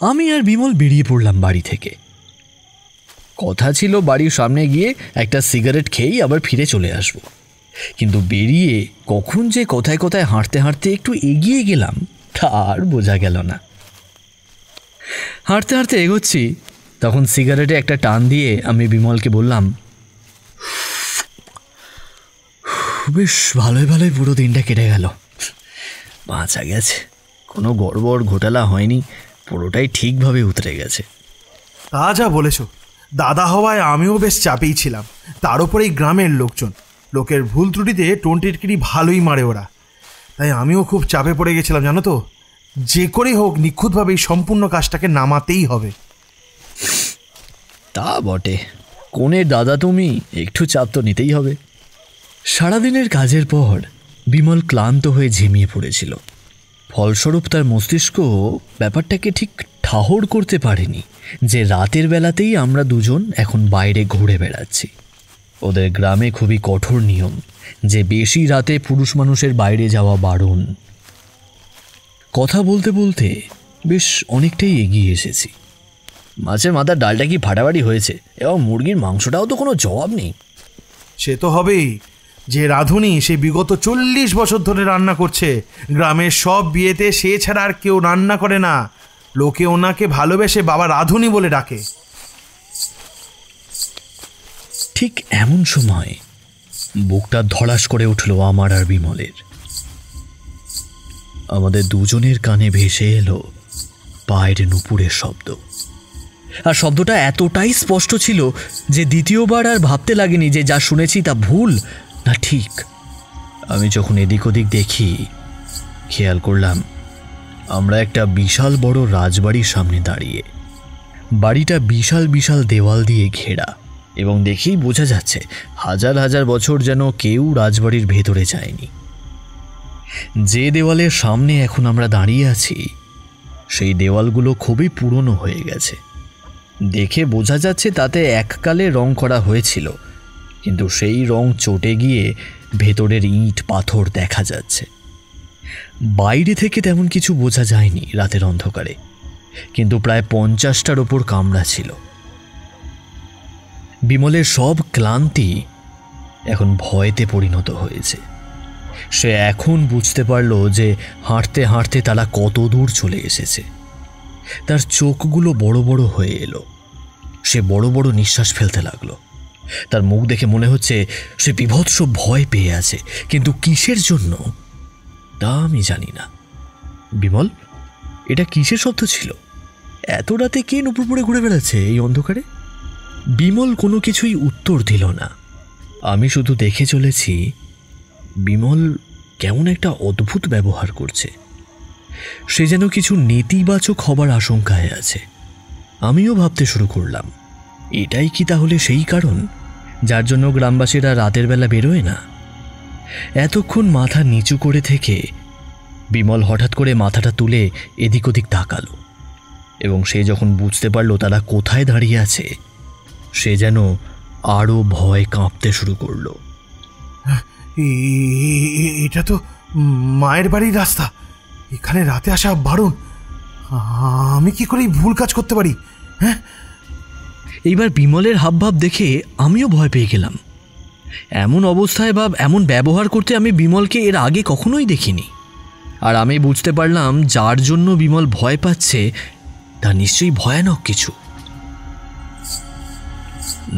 আমি আর বিমল বেরিয়ে পড়লাম বাড়ি থেকে। কথা ছিল বাড়ির সামনে গিয়ে একটা সিগারেট খেয়েই আবার ফিরে চলে আসব, কিন্তু বেরিয়ে কখন যে কোথায় কোথায় হাঁটতে হাঁটতে একটু এগিয়ে গেলাম তা আর বোঝা গেল না। হাঁটতে হাঁটতে এগোচ্ছি, তখন সিগারেটে একটা টান দিয়ে আমি বিমলকে বললাম, বেশ ভালোই ভালোই পুরো দিনটা কেটে গেল, বাঁচা গেছে, কোনো গড়বড় ঘোটালা হয়নি, পুরোটাই ঠিকভাবে উতরে গেছে। তা যা বলেছ, দাদা হওয়ায় আমিও বেশ চাপেই ছিলাম। তার উপরে এই গ্রামের লোকের ভুল ত্রুটিতে টোনটিটকিরি ভালোই মারে ওরা। তাই আমিও খুব চাপে পড়ে গেছিলাম, জানো তো। যে করেই হোক নিখুঁতভাবে এই সম্পূর্ণ কাজটাকে নামাতেই হবে। তা বটে, কোনের দাদা তুমি, একটু চাপ তো নিতেই হবে। সারাদিনের কাজের পর বিমল ক্লান্ত হয়ে ঝিমিয়ে পড়েছিল। ফলস্বরূপ তার মস্তিষ্ক ব্যাপারটাকে ঠিক ঠাহর করতে পারেনি যে রাতের বেলাতেই আমরা দুজন এখন বাইরে ঘুরে বেড়াচ্ছি। ওদের গ্রামে খুবই কঠোর নিয়ম যে বেশি রাতে পুরুষ মানুষের বাইরে যাওয়া বারণ। কথা বলতে বলতে বেশ অনেকটাই এগিয়ে এসেছি। মাছের মাথার ডালটা কি ফাটাফাটি হয়েছে, এবং মুরগির মাংসটাও তো কোনো জবাব নেই। সে তো হবেই। যে রাঁধুনি সে বিগত 40 বছর ধরে রান্না করছে। গ্রামের সব বিয়েতে সে ছাড়া আর কেউ রান্না করে না। লোকে ওনাকে ভালোবেসে বাবা রাঁধুনি বলে ডাকে। ঠিক এমন সময় বুকটা ধড়াস করে উঠল আমার আর বিমলের। আমাদের দুজনের কানে ভেসে এলো পায়ের নুপুরের শব্দ। আর শব্দটা এতটাই স্পষ্ট ছিল যে দ্বিতীয়বার আর ভাবতে লাগেনি যে যা শুনেছি তা ভুল না ঠিক। আমি যখন এদিক ওদিক দেখি, খেয়াল করলাম আমরা একটা বিশাল বড় রাজবাড়ির সামনে দাঁড়িয়ে। বাড়িটা বিশাল বিশাল দেওয়াল দিয়ে ঘেরা, এবং দেখেই বোঝা যাচ্ছে হাজার হাজার বছর যেন কেউ রাজবাড়ির ভেতরে যায়নি। যে দেওয়ালের সামনে এখন আমরা দাঁড়িয়ে আছি সেই দেওয়ালগুলো খুবই পুরনো হয়ে গেছে। দেখে বোঝা যাচ্ছে তাতে এককালে রং করা হয়েছিল, কিন্তু সেই রং চটে গিয়ে ভেতরের ইট পাথর দেখা যাচ্ছে। বাইরে থেকে তেমন কিছু বোঝা যায়নি রাতের অন্ধকারে, কিন্তু প্রায় 50টার ওপর কামরা ছিল। বিমলের সব ক্লান্তি এখন ভয়তে পরিণত হয়েছে। সে এখন বুঝতে পারল যে হাঁটতে হাঁটতে তারা কত দূর চলে এসেছে। তার চোখগুলো বড় বড় হয়ে এলো। সে বড় বড় নিঃশ্বাস ফেলতে লাগলো। তার মুখ দেখে মনে হচ্ছে সে বিভৎস ভয় পেয়ে আছে, কিন্তু কিসের জন্য তা আমি জানি না। বিমল, এটা কিসের শব্দ ছিল? এত রাতে কে নুপুর পড়ে ঘুরে বেড়াচ্ছে এই অন্ধকারে? বিমল কোনো কিছুই উত্তর দিল না। আমি শুধু দেখে চলেছি বিমল কেমন একটা অদ্ভুত ব্যবহার করছে। সে যেন কিছু নেতিবাচক হবার আশঙ্কায় আছে। আমিও ভাবতে শুরু করলাম, এটাই কি তাহলে সেই কারণ যার জন্য গ্রামবাসীরা রাতের বেলা বেরোয় না? এতক্ষণ মাথা নিচু করে থেকে বিমল হঠাৎ করে মাথাটা তুলে এদিক ওদিক তাকালো, এবং সে যখন বুঝতে পারল তারা কোথায় দাঁড়িয়ে আছে, সে যেন আরও ভয় কাঁপতে শুরু করলো। এটা তো মায়ের বাড়ির রাস্তা। এখানে রাতে আসা বারণ। আমি কি করে ভুল কাজ করতে পারি? হ্যাঁ, এইবার বিমলের হাবভাব দেখে আমিও ভয় পেয়ে গেলাম। এমন অবস্থায় বা এমন ব্যবহার করতে আমি বিমলকে এর আগে কখনোই দেখিনি। আর আমি বুঝতে পারলাম যার জন্য বিমল ভয় পাচ্ছে তা নিশ্চয়ই ভয়ানক কিছু।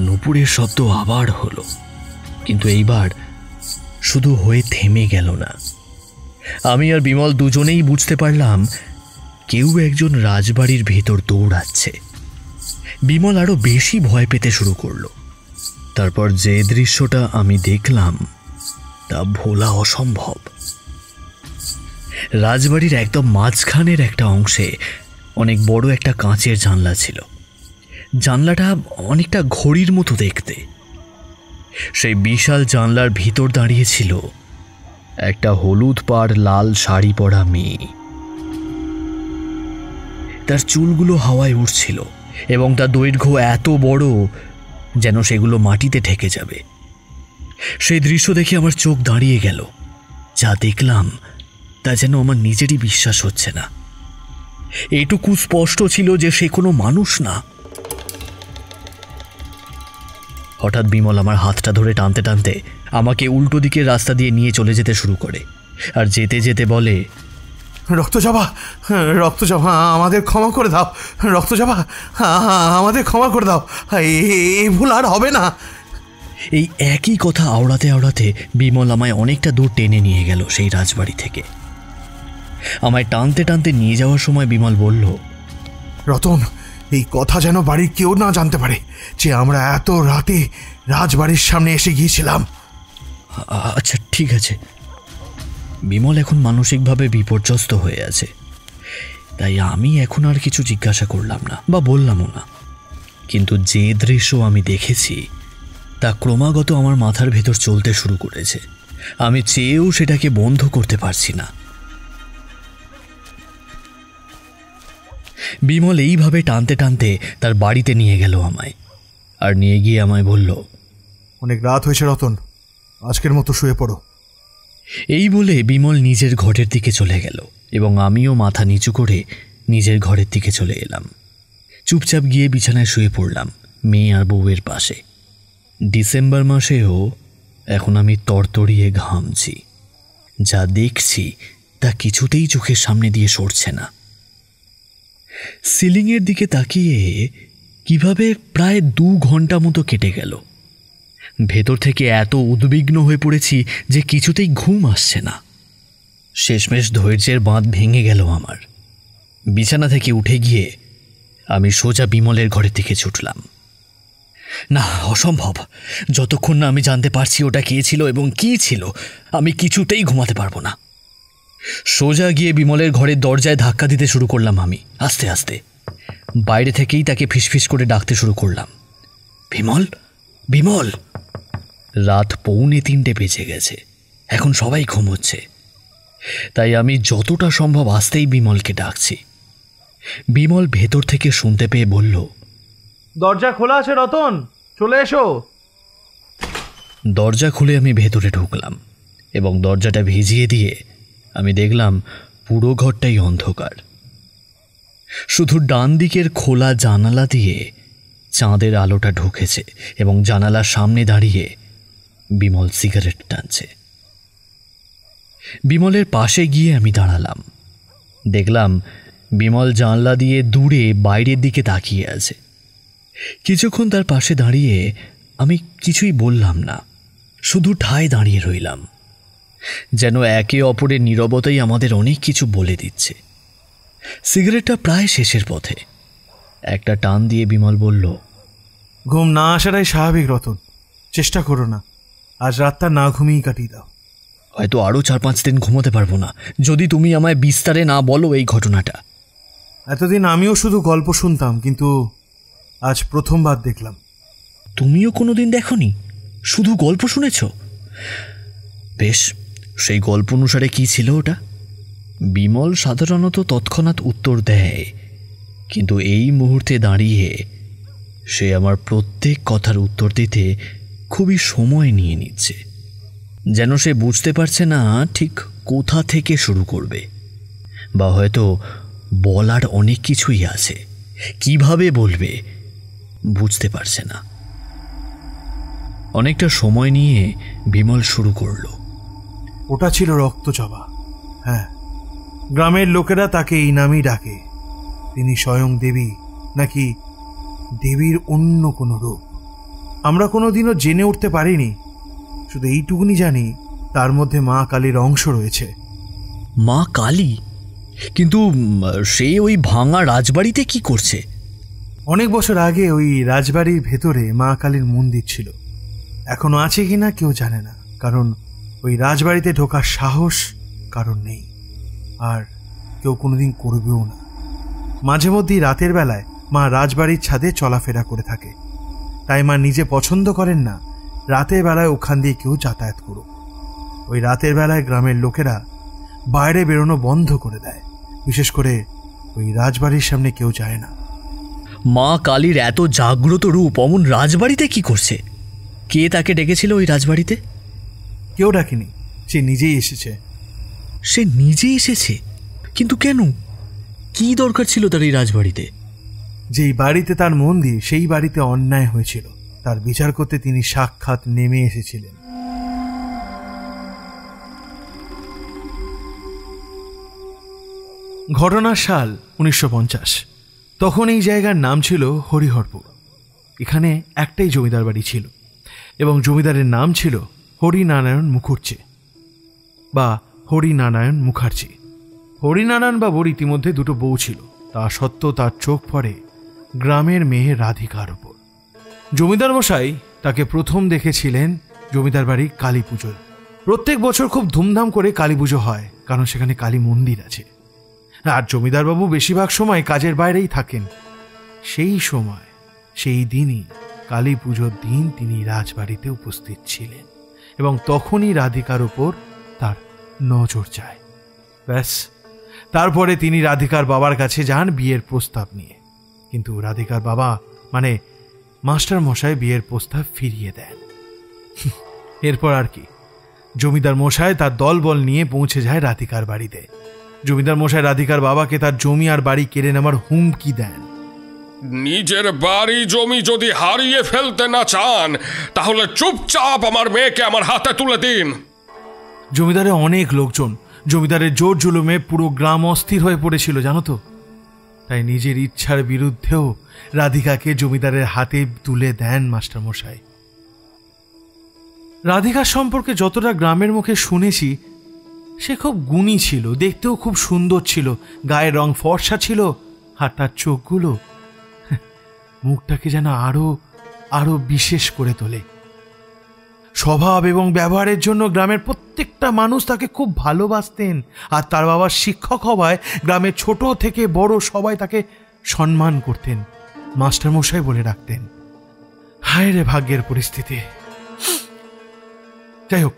নুপুরের শব্দ আবার হলো, কিন্তু এইবার শুধু হয়ে থেমে গেল না। আমি আর বিমল দুজনেই বুঝতে পারলাম কেউ একজন রাজবাড়ির ভেতর দৌড়াচ্ছে। বিমল আরো বেশি ভয় পেতে শুরু করলো। তারপর যে দৃশ্যটা আমি দেখলাম তা ভোলা অসম্ভব। রাজবাড়ির একদম মাঝখানের একটা অংশে অনেক বড় একটা কাঁচের জানলা ছিল। জানলাটা অনেকটা ঘড়ির মতো দেখতে। সেই বিশাল জানলার ভিতর দাঁড়িয়েছিল একটা হলুদ পাড় লাল শাড়ি পরা মেয়ে। তার চুলগুলো হাওয়ায় উড়ছিল, এবং তার দৈর্ঘ্য এত বড় যেন সেগুলো মাটিতে ঠেকে যাবে। সেই দৃশ্য দেখে আমার চোখ দাঁড়িয়ে গেল। যা দেখলাম তা যেন আমার নিজেরই বিশ্বাস হচ্ছে না। এটুকু স্পষ্ট ছিল যে সে কোনো মানুষ না। হঠাৎ বিমল আমার হাতটা ধরে টানতে টানতে আমাকে উল্টো দিকের রাস্তা দিয়ে নিয়ে চলে যেতে শুরু করে, আর যেতে যেতে বলে, রক্তজবা, রক্তজবা, আমাদের ক্ষমা করে দাও। রক্তজবা, আমাদের ক্ষমা করে দাও। এই ভুল আর হবে না। এই একই কথা আওড়াতে আওড়াতে বিমল আমায় অনেকটা দূর টেনে নিয়ে গেল সেই রাজবাড়ি থেকে। আমায় টানতে টানতে নিয়ে যাওয়ার সময় বিমল বলল, রতন, এই কথা যেন বাড়ির কেউ না জানতে পারে যে আমরা এত রাতে রাজবাড়ির সামনে এসে গিয়েছিলাম। আচ্ছা ঠিক আছে। বিমল এখন মানসিকভাবে বিপর্যস্ত হয়ে আছে, তাই আমি এখন আর কিছু জিজ্ঞাসা করলাম না বা বললামও না। কিন্তু যে দৃশ্য আমি দেখেছি তা ক্রমাগত আমার মাথার ভেতর চলতে শুরু করেছে। আমি চেয়েও সেটাকে বন্ধ করতে পারছি না। বিমল এইভাবে টানতে টানতে তার বাড়িতে নিয়ে গেল আমায়, আর নিয়ে গিয়ে আমায় বলল, অনেক রাত হয়েছে রতন, আজকের মতো শুয়ে পড়ো। এই বলে বিমল নিজের ঘরের দিকে চলে গেল এবং আমিও মাথা নিচু করে নিজের ঘরের দিকে চলে এলাম। চুপচাপ গিয়ে বিছানায় শুয়ে পড়লাম মেয়ে আর বউয়ের পাশে। ডিসেম্বর মাসেও এখন আমি তরতরিয়ে ঘামছি। যা দেখছি তা কিছুতেই চোখের সামনে দিয়ে সরছে না। সিলিংয়ের দিকে তাকিয়ে কিভাবে প্রায় 2 ঘন্টা মতো কেটে গেল। ভেতর থেকে এত উদ্বিগ্ন হয়ে পড়েছি যে কিছুতেই ঘুম আসছে না। শেষমেশ ধৈর্যের বাঁধ ভেঙে গেল আমার। বিছানা থেকে উঠে গিয়ে আমি সোজা বিমলের ঘরের দিকে ছুটলাম। না, অসম্ভব। যতক্ষণ না আমি জানতে পারছি ওটা কে ছিল এবং কী ছিল, আমি কিছুতেই ঘুমাতে পারবো না। সোজা গিয়ে বিমলের ঘরের দরজায় ধাক্কা দিতে শুরু করলাম আমি, আস্তে আস্তে। বাইরে থেকেই তাকে ফিসফিস করে ডাকতে শুরু করলাম, বিমল, বিমল। রাত 2:45 বেজে গেছে, এখন সবাই ঘুমোচ্ছে, তাই আমি যতটা সম্ভব আস্তেই বিমলকে ডাকছি। বিমল ভেতর থেকে শুনতে পেয়ে বলল, দরজা খোলা আছে রতন, চলে এসো। দরজা খুলে আমি ভেতরে ঢুকলাম এবং দরজাটা ভিজিয়ে দিয়ে আমি দেখলাম পুরো ঘরটাই অন্ধকার। শুধু ডান দিকের খোলা জানালা দিয়ে চাঁদের আলোটা ঢুকেছে এবং জানালার সামনে দাঁড়িয়ে বিমল সিগারেট টানছে। বিমলের পাশে গিয়ে আমি দাঁড়ালাম। দেখলাম বিমল জানলা দিয়ে দূরে বাইরের দিকে তাকিয়ে আছে। কিছুক্ষণ তার পাশে দাঁড়িয়ে আমি কিছুই বললাম না, শুধু ঠায় দাঁড়িয়ে রইলাম, যেন একে অপরের নীরবতাই আমাদের অনেক কিছু বলে দিচ্ছে। সিগারেটটা প্রায় শেষের পথে। একটা টান দিয়ে বিমল বলল, ঘুম না আসাটাই স্বাভাবিক রতন, চেষ্টা করো না, আজ রাতটা না ঘুমিয়েই কাটিয়ে দাও। হয়তো আরও 4-5 দিন ঘুমোতে পারবো না যদি তুমি আমায় বিস্তারে না বলো এই ঘটনাটা। এতদিন আমিও শুধু গল্প শুনতাম, কিন্তু আজ প্রথমবার দেখলাম। তুমিও কোনোদিন দেখোনি, শুধু গল্প শুনেছ? বেশ, সেই গল্প অনুসারে কি ছিল ওটা? বিমল সাধারণত তৎক্ষণাৎ উত্তর দেয়, কিন্তু এই মুহূর্তে দাঁড়িয়ে সে আমার প্রত্যেক কথার উত্তর দিতে খুবই সময় নিয়ে নিচ্ছে, যেন সে বুঝতে পারছে না ঠিক কোথা থেকে শুরু করবে, বা হয়তো বলার অনেক কিছুই আছে, কিভাবে বলবে বুঝতে পারছে না। অনেকটা সময় নিয়ে বিমল শুরু করলো, ওটা ছিল রক্তজবা। হ্যাঁ, গ্রামের লোকেরা তাকে এই নামেই ডাকে। তিনি স্বয়ং দেবী, নাকি দেবীর অন্য কোনো রূপ আমরা কোনোদিনও জেনে উঠতে পারিনি। শুধু এইটুকুনি জানি তার মধ্যে মা কালীর অংশ রয়েছে। মা কালী? কিন্তু সে ওই ভাঙা রাজবাড়িতে কি করছে? অনেক বছর আগে ওই রাজবাড়ির ভেতরে মা কালীর মন্দির ছিল, এখনো আছে কিনা কেউ জানে না, কারণ ওই রাজবাড়িতে ঢোকার সাহস কারণ নেই, আর কেউ কোনোদিন করবেও না। মাঝে মধ্যেই রাতের বেলায় মা রাজবাড়ির ছাদে চলাফেরা করে থাকে, তাই মা নিজে পছন্দ করেন না রাতের বেলায় ওখান দিয়ে কেউ যাতায়াত করুক। ওই রাতের বেলায় গ্রামের লোকেরা বাইরে বেরোনো বন্ধ করে দেয়, বিশেষ করে ওই রাজবাড়ির সামনে কেউ যায় না। মা কালীর এত জাগ্রত রূপ অমন রাজবাড়িতে কি করছে? কে তাকে ডেকেছিল ওই রাজবাড়িতে? কেউ ডাকেনি, সে নিজেই এসেছে। সে নিজে এসেছে? কিন্তু কেন? কি দরকার ছিল তার এই রাজবাড়িতে? যেই বাড়িতে তার মন্দির, সেই বাড়িতে অন্যায় হয়েছিল, তার বিচার করতে তিনি সাক্ষাৎ নেমে এসেছিলেন। ঘটনার সাল 1950। তখন এই জায়গার নাম ছিল হরিহরপুর। এখানে একটাই জমিদার বাড়ি ছিল এবং জমিদারের নাম ছিল হরিনারায়ণ মুখার্জি বা হরিনারায়ণ মুখার্জি। হরিনারায়ণ বাবুর ইতিমধ্যে 2 বউ ছিল, তা সত্ত্বেও তার চোখ পড়ে গ্রামের মেয়ে রাধিকার উপর। জমিদার মশাই তাকে প্রথম দেখেছিলেন জমিদার বাড়ি কালী পুজোয়। প্রত্যেক বছর খুব ধুমধাম করে কালী পুজো হয়, কারণ সেখানে কালী মন্দির আছে। আর জমিদারবাবু বেশিরভাগ সময় কাজের বাইরেই থাকেন। সেই সময়, সেই দিনই কালী পুজোর দিন তিনি রাজবাড়িতে উপস্থিত ছিলেন এবং তখনই রাধিকার উপর তার নজর যায়। ব্যাস, তারপরে তিনি রাধিকার বাবার কাছে যান বিয়ের প্রস্তাব নিয়ে। কিন্তু রাধিকার বাবা মানে মাস্টার মশাই বিয়ের প্রস্তাব ফিরিয়ে দেন। এরপর আর কি, জমিদার মশাই তার দলবল নিয়ে পৌঁছে যায় রাধিকার বাড়িতে। জমিদার মশাই রাধিকার বাবাকে তার জমি আর বাড়ি কেড়ে নেওয়ার হুমকি দেন। নিজের বাড়ি জমি যদি হারিয়ে ফেলতে না চান তাহলে চুপচাপ আমার মেয়েকে আমার হাতে তুলে দিন। জমিদারের অনেক লোকজন, জমিদারের জোর জুলুমে পুরো গ্রাম অস্থির হয়ে পড়েছিল জানো তো। তাই নিজের ইচ্ছার বিরুদ্ধেও রাধিকাকে জমিদারের হাতে তুলে দেন মাস্টারমশাই। রাধিকার সম্পর্কে যতটা গ্রামের মুখে শুনেছি, সে খুব গুণী ছিল, দেখতেও খুব সুন্দর ছিল, গায়ের রং ফর্সা ছিল, আর তার চোখগুলো মুখটাকে যেন আরো আরো বিশেষ করে তোলে। স্বভাব এবং ব্যবহারের জন্য গ্রামের প্রত্যেকটা মানুষ তাকে খুব ভালোবাসতেন, আর তার বাবার শিক্ষক হওয়ায় গ্রামের ছোট থেকে বড় সবাই তাকে সম্মান করতেন, মাস্টারমশাই বলে রাখতেন। হায় রে ভাগ্যের পরিস্থিতি। যাই হোক,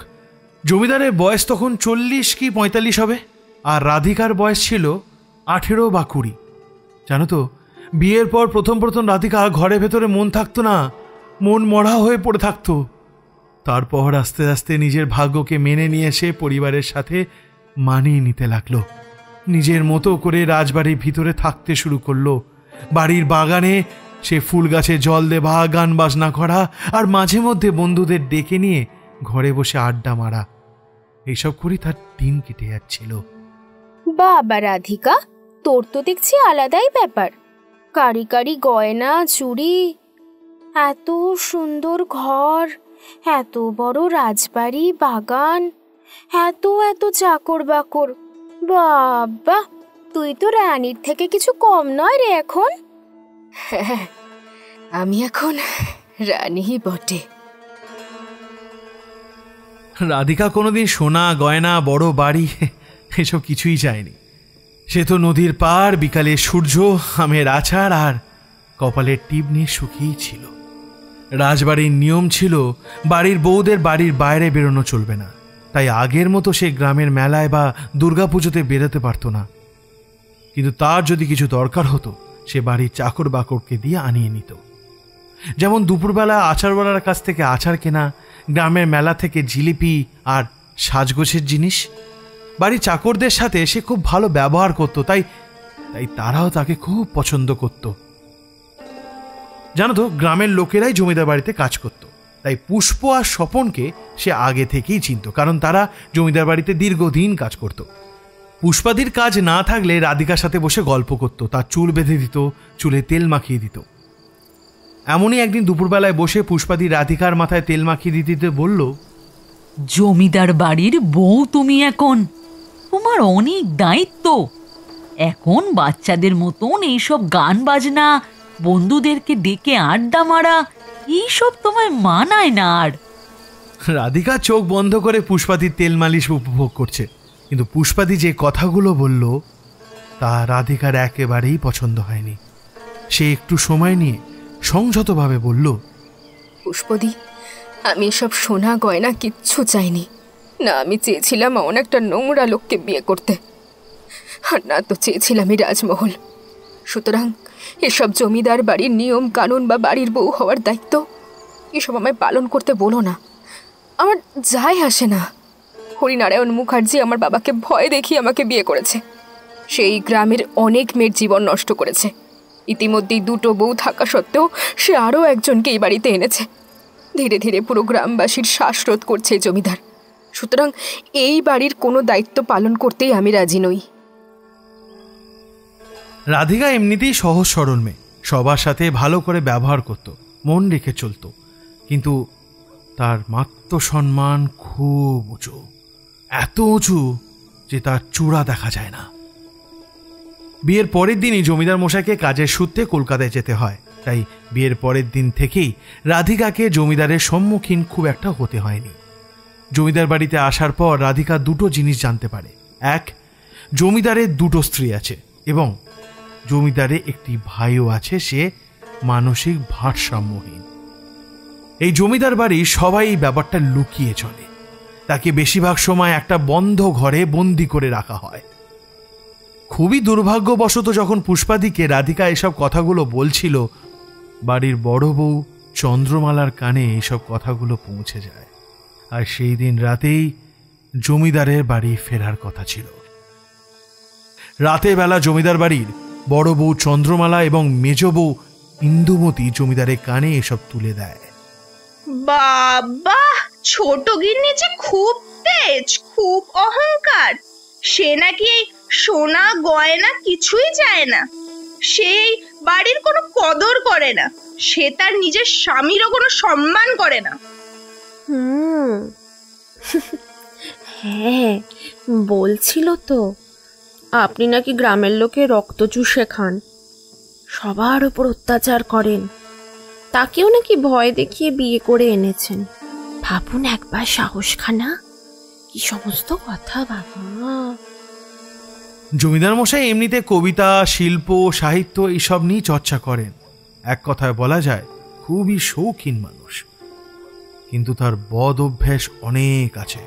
জমিদারের বয়স তখন 40 কি 45 হবে, আর রাধিকার বয়স ছিল 18 বা 20। জানো তো, বিয়ের পর প্রথম রাধিকা ঘরের ভেতরে মন থাকতো না, মন মরা হয়ে পড়ে থাকতো। তারপর আস্তে আস্তে নিজের ভাগ্যকে মেনে নিয়ে এসে পরিবারের সাথে মানিয়ে নিতে লাগলো। নিজের মতো করে রাজবাড়ির ভিতরে থাকতে শুরু করলো। বাড়ির বাগানে সে ফুল গাছে জল দেওয়া, গান বাজনা করা, আর মাঝে মধ্যে বন্ধুদের ডেকে নিয়ে ঘরে বসে আড্ডা মারা, এইসব করে তার দিন কেটে যাচ্ছিল। বাবা রাধিকা, তোর তো দেখছি আলাদাই ব্যাপার। কারি কারি গয়না, চুড়ি, এত সুন্দর ঘর, এত বড় রাজবাড়ি, বাগান, এত এত চাকর বাকর। বাবা, তুই তো রানীর থেকে কিছু কম নয় রে এখন। হ্যাঁ, আমি এখন রানী বটে। রাধিকা কোনোদিন সোনা গয়না, বড় বাড়ি এসব কিছুই চায়নি। সে তো নদীর পার, বিকালে সূর্য, আমের আচার আর কপালের টিপ নিয়ে সুখেই ছিল। রাজবাড়ির নিয়ম ছিল বাড়ির বউদের বাড়ির বাইরে বেরোনো চলবে না, তাই আগের মতো সে গ্রামের মেলায় বা দুর্গাপুজোতে বেরোতে পারত না। কিন্তু তার যদি কিছু দরকার হতো, সে বাড়ির চাকর বাকরকে দিয়ে আনিয়ে নিত। যেমন দুপুরবেলা আচারওয়ালার কাছ থেকে আচার কেনা, গ্রামের মেলা থেকে জিলিপি আর সাজগোছের জিনিস। বাড়ির চাকরদের সাথে সে খুব ভালো ব্যবহার করত, তাই তারাও তাকে খুব পছন্দ করত। জানো তো, গ্রামের লোকেরাই জমিদার বাড়িতে কাজ করত, তাই পুষ্প আর স্বপনকে সে আগে থেকেই চিনত, কারণ তারা জমিদার বাড়িতে দীর্ঘদিন কাজ করত। পুষ্পাদির কাজ না থাকলে রাধিকার সাথে বসে গল্প করত, তার চুল বেঁধে দিত, চুলে তেল মাখিয়ে দিত। এমনই একদিন দুপুরবেলায় বসে পুষ্পাদি রাধিকার মাথায় তেল মাখিয়ে দিতে দিতে বলল, জমিদার বাড়ির বউ তুমি এখন, তোমার অনেক দায়িত্ব। এখন বাচ্চাদের মতন এইসব গান বাজনা, বন্ধুদেরকে ডেকে আড্ডা মারা, এইসব তোমায় মানায় না। আর রাধিকা চোখ বন্ধ করে পুষ্পাদির তেল মালিশ উপভোগ করছে, কিন্তু পুষ্পাদি যে কথাগুলো বলল তা রাধিকার একেবারেই পছন্দ হয়নি। সে একটু সময় নিয়ে সংযতভাবে বলল, পুষ্পদি, আমি এসব সোনা গয়না কিচ্ছু চাইনি না। আমি চেয়েছিলাম এমন একটা নোংরা লোককে বিয়ে করতে, আর না তো চেয়েছিলাম এই রাজমহল। সুতরাং এসব জমিদার বাড়ির নিয়ম কানুন বা বাড়ির বউ হওয়ার দায়িত্ব এসব আমায় পালন করতে বলো না, আমার যায় আসে না। হরিনারায়ণ মুখার্জি আমার বাবাকে ভয় দেখিয়ে আমাকে বিয়ে করেছে। সেই গ্রামের অনেক মেয়ের জীবন নষ্ট করেছে। ইতিমধ্যেই 2টো বউ থাকা সত্ত্বেও সে আরও একজনকে এই বাড়িতে এনেছে। ধীরে ধীরে পুরো গ্রামবাসীর শ্বাসরোধ করছে জমিদার। সুতরাং এই বাড়ির কোনো দায়িত্ব পালন করতেই আমি রাজি নই। রাধিকা এমনিতেই সহজ সরল মেয়ে, সবার সাথে ভালো করে ব্যবহার করত, মন রেখে চলত, কিন্তু তার আত্মসম্মান খুব উঁচু, এত উঁচু যে তার চূড়া দেখা যায় না। বিয়ের পরের দিনই জমিদার মশাইকে কাজের সূত্রে কলকাতায় যেতে হয়, তাই বিয়ের পরের দিন থেকেই রাধিকাকে জমিদারের সম্মুখীন খুব একটা হতে হয়নি। জমিদার বাড়িতে আসার পর রাধিকা দুটো জিনিস জানতে পারে। এক, জমিদারের দুটো স্ত্রী আছে এবং জমিদারের একটি ভাইও আছে, সে মানসিক ভারসাম্যহীন। এই জমিদার বাড়ি সবাই এই ব্যাপারটা লুকিয়ে চলে। তাকে বেশিরভাগ সময় একটা বন্ধ ঘরে বন্দি করে রাখা হয়। খুবই দুর্ভাগ্যবশত যখন পুষ্পাদিকে রাধিকা এসব কথাগুলো বলছিল, বাড়ির বড় বউ চন্দ্রমালার কানে এইসব কথাগুলো পৌঁছে যায়। আর সেই দিন রাতেই জমিদারের বাড়ি ফেরার কথা ছিল। রাতের বেলা জমিদার বাড়ির বড় বউ চন্দ্রমালা এবং মেজ বউ ইন্দুমতি জমিদারের কানে এসব তুলে দেয়। বাবা, ছোট গিন্নি যে খুব তেজ, খুব অহংকার। সে নাকি এই সোনা গয়না কিছুই চায় না, সেই বাড়ির কোনো কদর করে না, সে তার নিজের স্বামীরও কোনো সম্মান করে না। হ্যাঁ, বলছিল তো আপনি নাকি গ্রামের লোকে রক্ত চুষে খান, সবার উপর অত্যাচার করেন, তাকেও নাকি ভয় দেখিয়ে বিয়ে করে এনেছেন। ভাবুন একবার সাহসখানা, কি সমস্ত কথা বাবা। জমিদার মশাই এমনিতে কবিতা, শিল্প, সাহিত্য এইসব নিয়ে চর্চা করেন। এক কথায় বলা যায় খুবই শৌখিন মানুষ, কিন্তু তার বদ অভ্যাস অনেক আছে।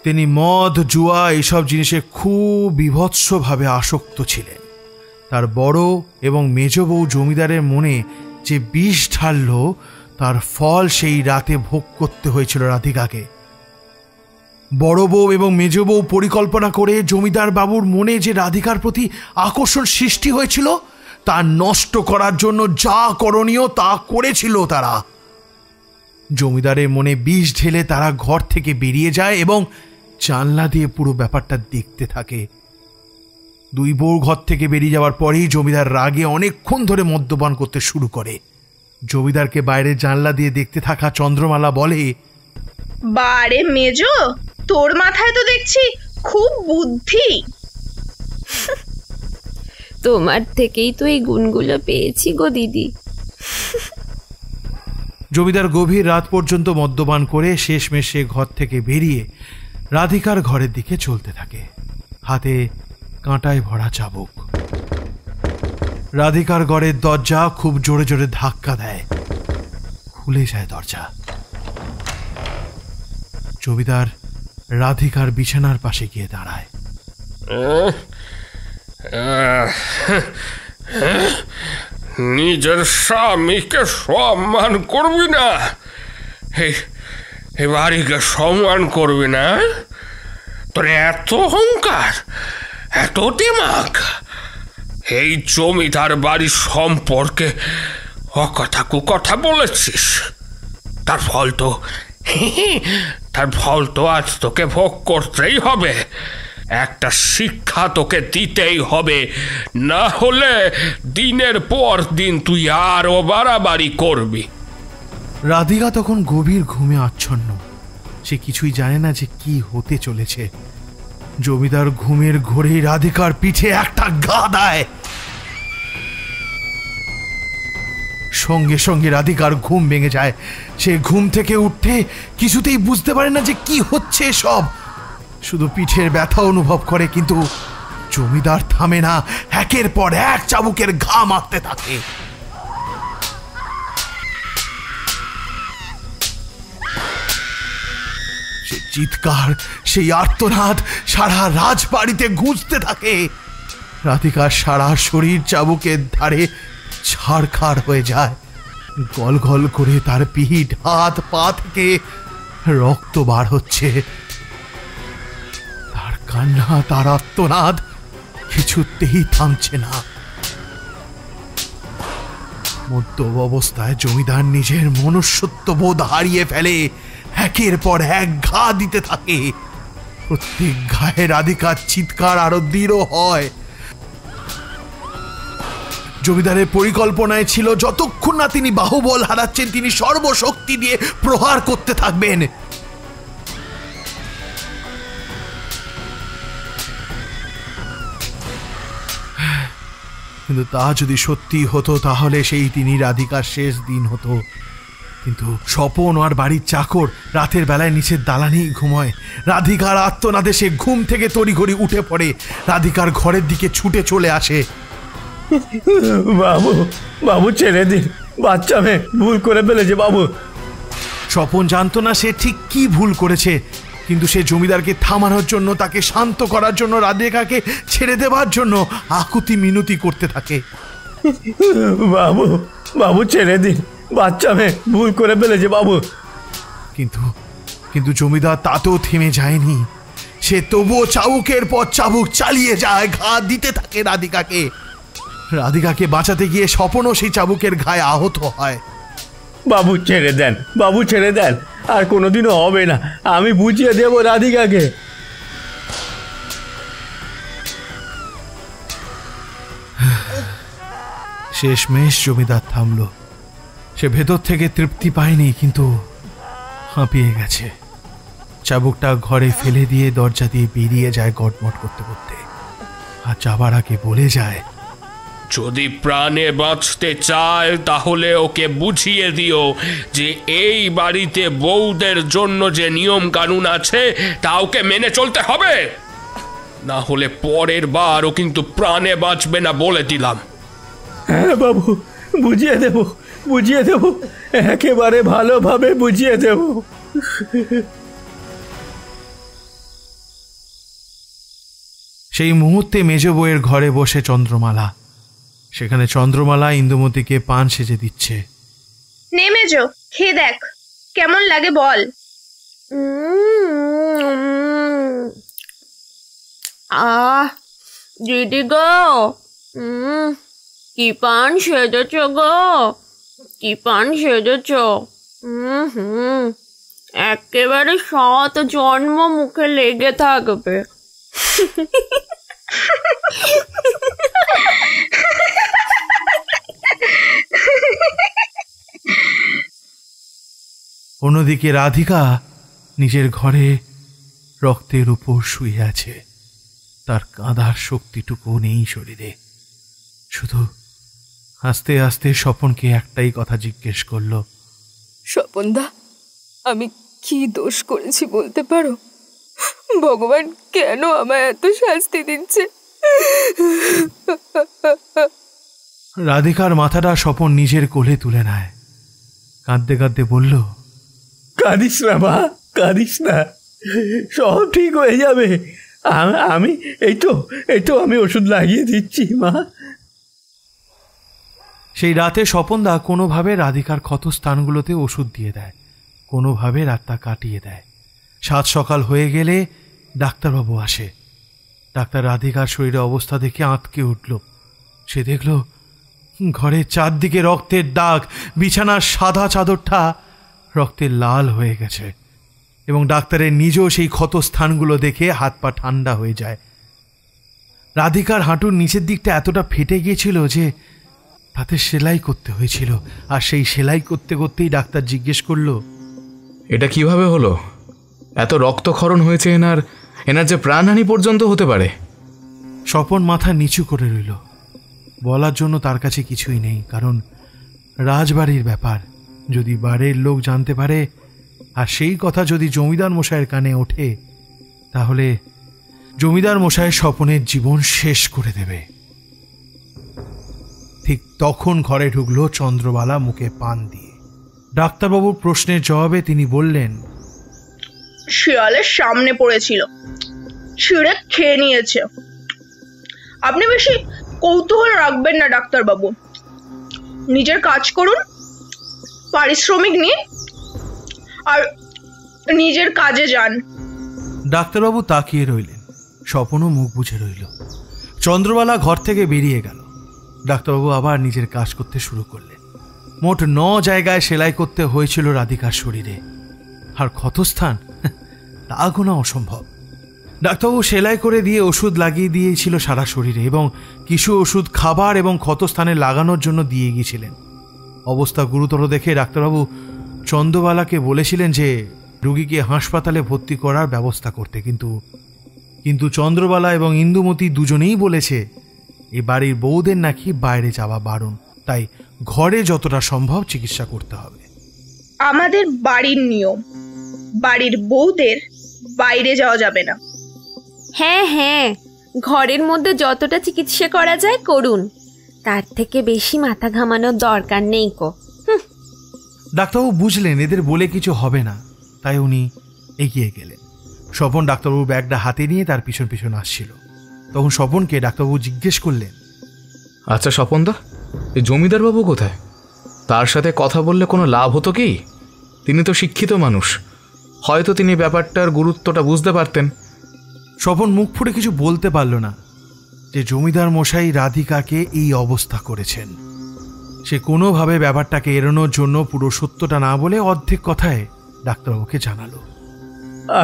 তিনি মদ, জুয়া এইসব জিনিসে খুব বিভৎসভাবে আসক্ত ছিলেন। তার বড় এবং মেজ বউ জমিদারের মনে যে বিষ ঢালল, তার ফল সেই রাতে ভোগ করতে হয়েছিল রাধিকাকে। বড় বউ এবং মেজ বউ পরিকল্পনা করে জমিদার বাবুর মনে যে রাধিকার প্রতি আকর্ষণ সৃষ্টি হয়েছিল তা নষ্ট করার জন্য যা করণীয় তা করেছিল তারা। জমিদারের মনে বিষ ঢেলে তারা ঘর থেকে বেরিয়ে যায় এবং জানলা দিয়ে পুরো ব্যাপারটা দেখতে থাকে। দুই বউ ঘর থেকে বেরিয়ে যাওয়ার পরেই জমিদার রাগে অনেকক্ষণ ধরে মদ্যপান করতে শুরু করে। জমিদারকে বাইরে জানলা দিয়ে দেখতে থাকা চন্দ্রমালা বলে, বারে মেজো, তোর মাথায় তো দেখছি খুব বুদ্ধি। তোমার থেকেই তো এই গুণগুলো পেয়েছি গো দিদি। জমিদার গভীর রাত পর্যন্ত মদ্যপান করে শেষমেশ সে ঘর থেকে বেরিয়ে রাধিকার ঘরের দিকে চলতে থাকে, হাতে কাঁটায় ভরা চাবুক। রাধিকার ঘরের দরজা খুব জোরে জোরে ধাক্কা দেয়, খুলে যায় দরজা। জমিদার রাধিকার বিছানার পাশে গিয়ে দাঁড়ায়। নিজের স্বামীকে সম্মান করবি না, এই বাড়িকে সম্মান করবি না? তোর এত অহংকার, এত দিমাগ, এই জমিদার বাড়ির সম্পর্কে অকথা কুকথা বলেছিস। তার ফল তো আজ তোকে ভোগ করতেই হবে। একটা শিক্ষা তোকে দিতেই হবে, না হলে দিনের পর দিন তুই আরো বাড়াবাড়ি করবি। রাধিকা তখন গভীর ঘুমে আচ্ছন্ন। সে কিছুই জানে না যে কি হতে চলেছে। জমিদার ঘুমের ঘোরে রাধিকার পিঠে একটা ঘা দেয়। সঙ্গে সঙ্গে রাধিকার ঘুম ভেঙে যায়। সে ঘুম থেকে উঠতে কিছুতেই বুঝতে পারে না যে কি হচ্ছে সব, শুধু পিঠের ব্যথা অনুভব করে। কিন্তু জমিদার থামে না, একের পর এক চাবুকের ঘা মারতে থাকে। সে চিৎকার, সেই আর্তনাদ সারা রাজবাড়িতে গুঁজতে থাকে। রাধিকার সারা শরীর চাবুকের ধারে ছাড়খাড় হয়ে যায়। গল গল করে তার পিঠ, হাত, পা থেকে রক্ত বার হচ্ছে। তার কান্না, তার আর্তনাদ কিছুতেই থামছে না। মধ্য অবস্থায় জমিদার নিজের মনুষ্যত্ববোধ হারিয়ে ফেলে, একের পর এক ঘা দিতে থাকে। প্রত্যেক ঘায়ে রাধিকার চিৎকার আরো দৃঢ় হয়। জমিদারের পরিকল্পনায় ছিল যতক্ষণ না তিনি বাহুবল হারাচ্ছেন তিনি সর্বশক্তি দিয়ে প্রহার করতে থাকবেন। কিন্তু তা যদি সত্যি হতো তাহলে সেই দিনই রাধিকার শেষ দিন হতো। কিন্তু স্বপন আর বাড়ির চাকর রাতের বেলায় নিচের দালানেই ঘুমোয়। রাধিকার আত্মনাদে সে ঘুম থেকে তড়িঘড়ি উঠে পড়ে, রাধিকার ঘরের দিকে ছুটে চলে আসে। বাবু, বাবু ছেড়ে দিন, বাচ্চা মেয়ে ভুল করে ফেলেছে বাবু। স্বপন জানতো না সে ঠিক কি ভুল করেছে, কিন্তু সে জমিদারকে থামানোর জন্য, তাকে শান্ত করার জন্য, রাধিকাকে ছেড়ে দেওয়ার জন্য আকুতি মিনতি করতে থাকে। বাবু, বাবু ছেড়ে দিন, বাচ্চা মেয়ে ভুল করে ফেলেছে বাবু। কিন্তু জমিদার তাতেও থেমে যায়নি। সে তবুও চাবুকের পর চাবুক চালিয়ে যায়, ঘা দিতে থাকে রাধিকাকে। রাধিকাকে বাঁচাতে গিয়ে স্বপনও সেই চাবুকের ঘায়ে আহত হয়। বাবু ছেড়ে দেন, বাবু ছেড়ে দেন, আর কোনোদিনও হবে না, আমি বুঝিয়ে দেব রাধিকাকে। শেষমেশ জমিদার থামল। সে ভেতর থেকে তৃপ্তি পায়নি, কিন্তু হাঁপিয়ে গেছে। চাবুকটা ঘরে ফেলে দিয়ে দরজা দিয়ে বেরিয়ে যায় গটমট করতে করতে, আর যাবার আগে বলে যায়, যদি প্রাণে বাঁচতে চায় তাহলে ওকে বুঝিয়ে দিও যে এই বাড়িতে বউদের জন্য যে নিয়ম কানুন আছে তা ওকে মেনে চলতে হবে, না হলে পরের বার ও কিন্তু প্রাণে বাঁচবে না, বলে দিলাম। হ্যাঁ বাবু, বুঝিয়ে দেব, বুঝিয়ে দেব, একেবারে ভালোভাবে বুঝিয়ে দেব। সেই মুহূর্তে মেজ বউয়ের ঘরে বসে চন্দ্রমালা। সেখানে চন্দ্রমালা ইন্দুমতিকে পান সেজে দিচ্ছে। নেমে যো, খেয়ে দেখ কেমন লাগে বল। দিদি গো, কি পান সেজেছ গো, কি পান সেজেছ। একেবারে 7 জন্ম মুখে লেগে থাকবে। অন্যদিকে রাধিকা নিজের ঘরে রক্তের উপর শুয়ে আছে। তার কাঁদার শক্তিটুকু নেই শরীরে। শুধু আস্তে আস্তে স্বপনকে একটাই কথা জিজ্ঞেস করলো, স্বপনদা, আমি কি দোষ করেছি বলতে পারো? ভগবান কেন আমায় এত শাস্তি দিচ্ছে? রাধিকার মাথাটা স্বপন নিজের কোলে তুলে নেয়। কাঁদতে কাঁদতে বলল, কাঁদিস না মা, কাঁদিস না, সব ঠিক হয়ে যাবে। আমি এই তো আমি ওষুধ লাগিয়ে দিচ্ছি মা। সেই রাতে স্বপনদা কোনোভাবে রাধিকার ক্ষতস্থানগুলোতে ওষুধ দিয়ে দেয়, কোনোভাবে রাতটা কাটিয়ে দেয়। 7 সকাল হয়ে গেলে ডাক্তারবাবু আসে। ডাক্তার রাধিকার শরীরে অবস্থা দেখে আঁতকে উঠল। সে দেখল ঘরের চারদিকে রক্তের দাগ, বিছানার সাদা চাদরটা রক্তে লাল হয়ে গেছে, এবং ডাক্তারের নিজেও সেই ক্ষতস্থানগুলো দেখে হাত পা ঠান্ডা হয়ে যায়। রাধিকার হাঁটুর নিচের দিকটা এতটা ফেটে গিয়েছিল যে তাতে সেলাই করতে হয়েছিল। আর সেই সেলাই করতে করতেই ডাক্তার জিজ্ঞেস করল, এটা কিভাবে হলো? এত রক্তক্ষরণ হয়েছে, এনার যে প্রাণহানি পর্যন্ত হতে পারে। স্বপন মাথা নিচু করে রইল। বলার জন্য তার কাছে কিছুই নেই, কারণ রাজবাড়ির ব্যাপার যদি বাড়ির লোক জানতে পারে, আর সেই কথা যদি জমিদার মশাইয়ের কানে ওঠে, তাহলে জমিদার মশাই স্বপনের জীবন শেষ করে দেবে। ঠিক তখন ঘরে ঢুকলো চন্দ্রবালা মুখে পান দিয়ে। ডাক্তারবাবুর প্রশ্নের জবাবে তিনি বললেন, শিয়ালের সামনে পড়েছিল, ছিঁড়ে খেয়ে নিয়েছে। আপনি বেশি কৌতূহল রাখবেন না ডাক্তারবাবু, নিজের কাজ করুন, পারিশ্রমিক নিন আর নিজের কাজে যান। ডাক্তারবাবু তাকিয়ে রইলেন, স্বপনও মুখ বুজে রইল। চন্দ্রবালা ঘর থেকে বেরিয়ে গেল। ডাক্তারবাবু আবার নিজের কাজ করতে শুরু করলেন। মোট 9 জায়গায় সেলাই করতে হয়েছিল রাধিকার শরীরে, আর ক্ষতস্থান তা গোনা অসম্ভব। ডাক্তারবাবু সেলাই করে দিয়ে ওষুধ লাগিয়ে দিয়েছিল সারা শরীরে, এবং কিছু ওষুধ খাবার এবং ক্ষতস্থানে লাগানোর জন্য দিয়ে গিয়েছিলেন। অবস্থা গুরুতর দেখে ডাক্তারবাবু চন্দ্রবালাকে বলেছিলেন যে রোগীকে হাসপাতালে ভর্তি করার ব্যবস্থা করতে, কিন্তু চন্দ্রবালা এবং ইন্দুমতি দুজনেই বলেছে এই বাড়ির বউদের নাকি বাইরে যাওয়া বারণ, তাই ঘরে যতটা সম্ভব চিকিৎসা করতে হবে। আমাদের বাড়ির নিয়ম, বাড়ির বউদের বাইরে যাওয়া যাবে না। হ্যাঁ হ্যাঁ, ঘরের মধ্যে যতটা চিকিৎসা করা যায় করুন, তার থেকে বেশি মাথা ঘামানোর দরকার নেই কো। ডাক্তারবাবু বুঝলেন এদের বলে কিছু হবে না, তাই উনি এগিয়ে গেলেন। স্বপন ডাক্তারবাবু ব্যাগটা হাতে নিয়ে তার পিছন পিছন আসছিল। তখন স্বপনকে ডাক্তারবাবু জিজ্ঞেস করলেন, আচ্ছা স্বপনদা, এই জমিদার বাবু কোথায়? তার সাথে কথা বললে কোনো লাভ হতো কি? তিনি তো শিক্ষিত মানুষ, হয়তো তিনি ব্যাপারটার গুরুত্বটা বুঝতে পারতেন। স্বপন মুখ ফুটে কিছু বলতে পারল না যে জমিদার মশাই রাধিকাকে এই অবস্থা করেছেন। সে কোনোভাবে ব্যাপারটাকে এড়ানোর জন্য পুরো সত্যটা না বলে অর্ধেক কথায় ডাক্তারবাবুকে জানালো।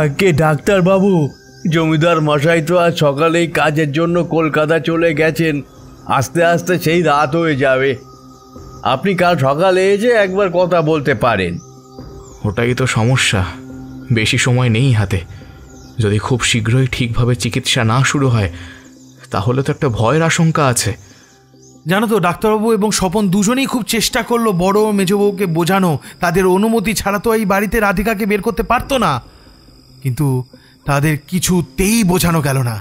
আগে ডাক্তারবাবু, জমিদার মশাই তো আজ সকালেই কাজের জন্য কলকাতা চলে গেছেন, আস্তে আস্তে সেই রাত হয়ে যাবে। আপনি কাল সকালে এসে একবার কথা বলতে পারেন। ওটাই তো সমস্যা, বেশি সময় নেই হাতে। যদি খুব শীঘ্রই ঠিকভাবে চিকিৎসা না শুরু হয় তাহলে তো একটা ভয়ের আশঙ্কা আছে। জানো তো, ডাক্তারবাবু এবং স্বপন দুজনেই খুব চেষ্টা করলো বড় মেজবউকে বোঝানো, তাদের অনুমতি ছাড়া তো এই বাড়িতে রাধিকাকে বের করতে পারতো না, কিন্তু তাদের কিছুতেই বোঝানো গেল না।